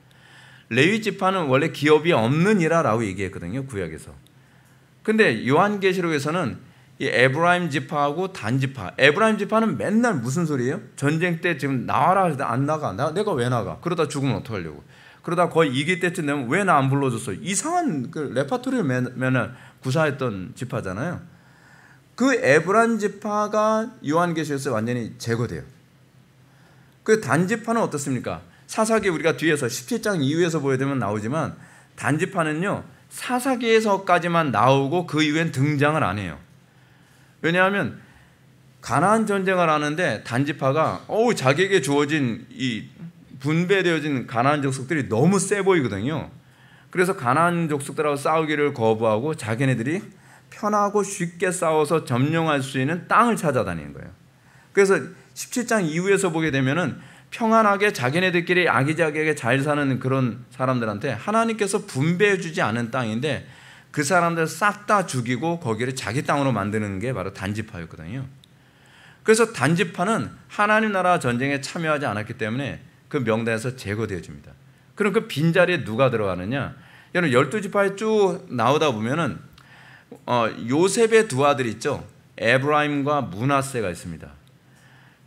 레위 지파는 원래 기업이 없느니라라고 얘기했거든요, 구약에서. 근데 요한계시록에서는 이 에브라임 지파하고 단 지파, 에브라임 지파는 맨날 무슨 소리예요? 전쟁 때 지금 나와라 해서 안 나가. 내가 왜 나가? 그러다 죽으면 어떡하려고? 그러다 거의 이길 때쯤 되면 왜 나 안 불러줬어? 이상한 그 레파토리를 맨날 구사했던 지파잖아요. 그 에브라임 지파가 요한계시록에서 완전히 제거돼요. 그 단 지파는 어떻습니까? 사사기 우리가 뒤에서 17장 이후에서 보게 되면 나오지만 단 지파는요 사사기에서까지만 나오고 그 이후엔 등장을 안 해요. 왜냐하면 가나안 전쟁을 하는데 단 지파가 자기에게 주어진 이 분배되어진 가나안 족속들이 너무 세 보이거든요. 그래서 가나안 족속들하고 싸우기를 거부하고 자기네들이 편하고 쉽게 싸워서 점령할 수 있는 땅을 찾아다니는 거예요. 그래서 17장 이후에서 보게 되면은 평안하게 자기네들끼리 아기자기하게 잘 사는 그런 사람들한테 하나님께서 분배해 주지 않은 땅인데 그 사람들 싹 다 죽이고 거기를 자기 땅으로 만드는 게 바로 단지파였거든요. 그래서 단지파는 하나님 나라 전쟁에 참여하지 않았기 때문에 그 명단에서 제거되어집니다. 그럼 그 빈자리에 누가 들어가느냐? 여러분 12지파에 쭉 나오다 보면은 요셉의 두 아들이 있죠. 에브라임과 므낫세가 있습니다.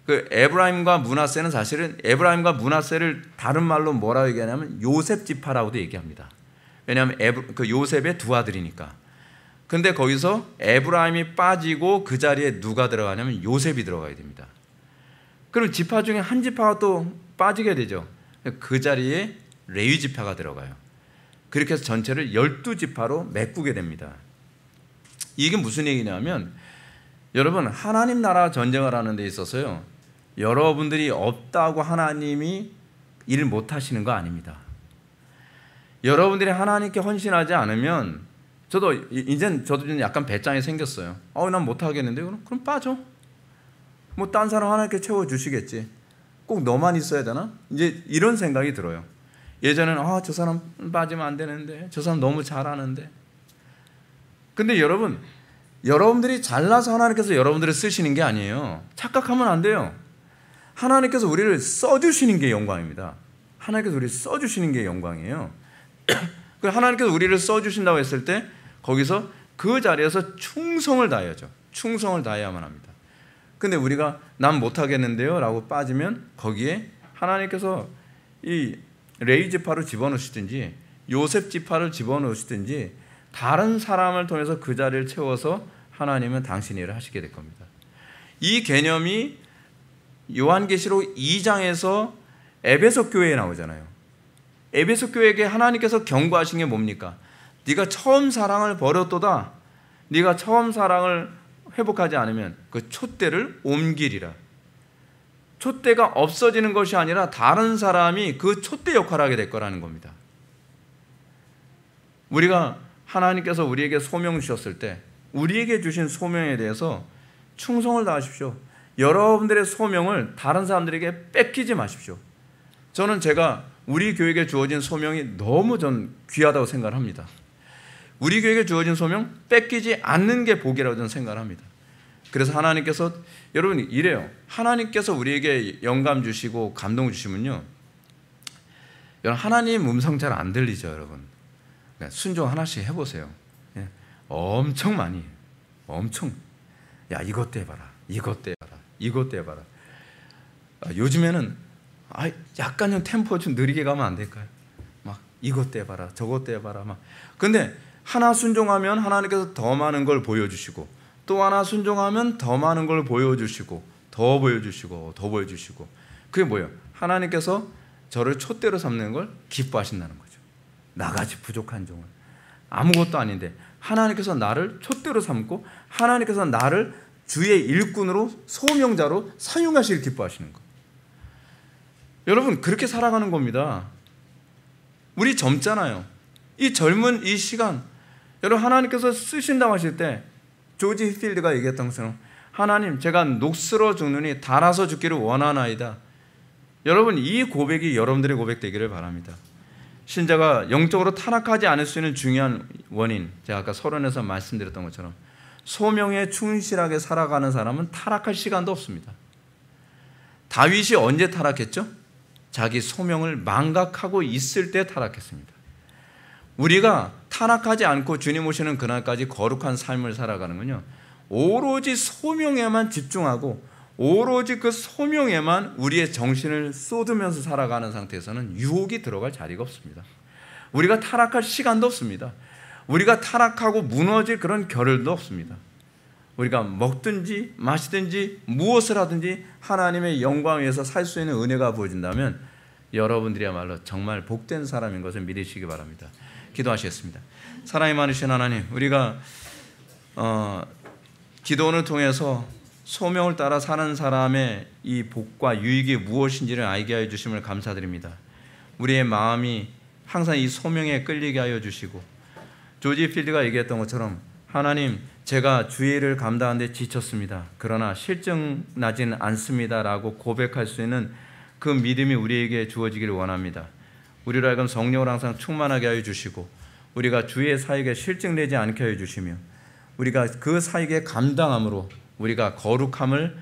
그 에브라임과 므낫세는 사실은 에브라임과 므낫세를 다른 말로 뭐라고 얘기하냐면 요셉 지파라고도 얘기합니다. 왜냐하면 그 요셉의 두 아들이니까. 근데 거기서 에브라임이 빠지고 그 자리에 누가 들어가냐면 요셉이 들어가야 됩니다. 그럼 지파 중에 한 지파가 또 빠지게 되죠. 그 자리에 레위 지파가 들어가요. 그렇게 해서 전체를 12지파로 메꾸게 됩니다. 이게 무슨 얘기냐면 여러분 하나님 나라 전쟁을 하는 데 있어서요 여러분들이 없다고 하나님이 일 못하시는 거 아닙니다. 여러분들이 하나님께 헌신하지 않으면 저도 약간 배짱이 생겼어요. 난 못하겠는데 그럼 빠져. 뭐 딴 사람 하나님께 채워주시겠지. 꼭 너만 있어야 되나? 이제 이런 생각이 들어요. 예전에는 저 사람 빠지면 안 되는데 저 사람 너무 잘하는데. 근데 여러분들이 잘나서 하나님께서 여러분들을 쓰시는 게 아니에요. 착각하면 안 돼요. 하나님께서 우리를 써주시는 게 영광입니다. 하나님께서 우리를 써주시는 게 영광이에요. 하나님께서 우리를 써주신다고 했을 때 거기서 그 자리에서 충성을 다해야죠. 충성을 다해야만 합니다. 근데 우리가 난 못하겠는데요 라고 빠지면 거기에 하나님께서 이 레위 지파를 집어넣으시든지 요셉 지파를 집어넣으시든지 다른 사람을 통해서 그 자리를 채워서 하나님은 당신 일을 하시게 될 겁니다. 이 개념이 요한계시록 2장에서 에베소 교회에 나오잖아요. 에베소 교회에게 하나님께서 경고하신 게 뭡니까? 네가 처음 사랑을 버렸도다. 네가 처음 사랑을 회복하지 않으면 그 촛대를 옮기리라. 촛대가 없어지는 것이 아니라 다른 사람이 그 촛대 역할을 하게 될 거라는 겁니다. 우리가 하나님께서 우리에게 소명 주셨을 때 우리에게 주신 소명에 대해서 충성을 다하십시오. 여러분들의 소명을 다른 사람들에게 뺏기지 마십시오. 저는 제가 우리 교회에 주어진 소명이 너무 귀하다고 생각을 합니다. 우리 교회에 주어진 소명 뺏기지 않는 게 복이라고 저는 생각을 합니다. 그래서 하나님께서 여러분 이래요. 하나님께서 우리에게 영감 주시고 감동 주시면요, 여러분 하나님 음성 잘 안 들리죠, 여러분. 순종 하나씩 해보세요. 엄청 많이, 엄청. 야 이것도 해봐라, 이것도 해봐라, 이것도 해봐라. 요즘에는 약간 좀 템포 좀 느리게 가면 안 될까요? 막 이것도 해봐라 저것도 해봐라 막. 근데 하나 순종하면 하나님께서 더 많은 걸 보여주시고, 또 하나 순종하면 더 많은 걸 보여주시고, 더 보여주시고, 더 보여주시고. 그게 뭐예요? 하나님께서 저를 촛대로 삼는 걸 기뻐하신다는 거죠. 나같이 부족한 종을, 아무것도 아닌데 하나님께서 나를 촛대로 삼고 하나님께서 나를 주의 일꾼으로, 소명자로 사용하시길 기뻐하시는 거. 여러분, 그렇게 살아가는 겁니다. 우리 젊잖아요. 이 젊은 이 시간, 여러분, 하나님께서 쓰신다고 하실 때 조지 휘필드가 얘기했던 것처럼, 하나님, 제가 녹슬어 죽느니 달아서 죽기를 원하나이다. 여러분, 이 고백이 여러분들의 고백 되기를 바랍니다. 신자가 영적으로 타락하지 않을 수 있는 중요한 원인, 제가 아까 서론에서 말씀드렸던 것처럼 소명에 충실하게 살아가는 사람은 타락할 시간도 없습니다. 다윗이 언제 타락했죠? 자기 소명을 망각하고 있을 때 타락했습니다. 우리가 타락하지 않고 주님 오시는 그날까지 거룩한 삶을 살아가는군요, 오로지 소명에만 집중하고 오로지 그 소명에만 우리의 정신을 쏟으면서 살아가는 상태에서는 유혹이 들어갈 자리가 없습니다. 우리가 타락할 시간도 없습니다. 우리가 타락하고 무너질 그런 겨를도 없습니다. 우리가 먹든지 마시든지 무엇을 하든지 하나님의 영광 위에서 살 수 있는 은혜가 부어진다면 여러분들이야말로 정말 복된 사람인 것을 믿으시기 바랍니다. 기도하시겠습니다. 사랑이 많으신 하나님, 우리가 기도원을 통해서 소명을 따라 사는 사람의 이 복과 유익이 무엇인지를 알게 하여 주심을 감사드립니다. 우리의 마음이 항상 이 소명에 끌리게 하여 주시고, 조지 필드가 얘기했던 것처럼, 하나님, 제가 주의 일을 감당하는데 지쳤습니다. 그러나 실증나진 않습니다 라고 고백할 수 있는 그 믿음이 우리에게 주어지기를 원합니다. 우리로 하여금 성령을 항상 충만하게 하여 주시고, 우리가 주의 사역에 실증내지 않게 하여 주시며, 우리가 그 사역의 감당함으로 우리가 거룩함을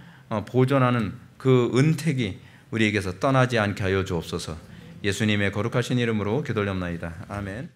보존하는 그 은택이 우리에게서 떠나지 않게 하여 주옵소서. 예수님의 거룩하신 이름으로 기도올옵나이다. 아멘.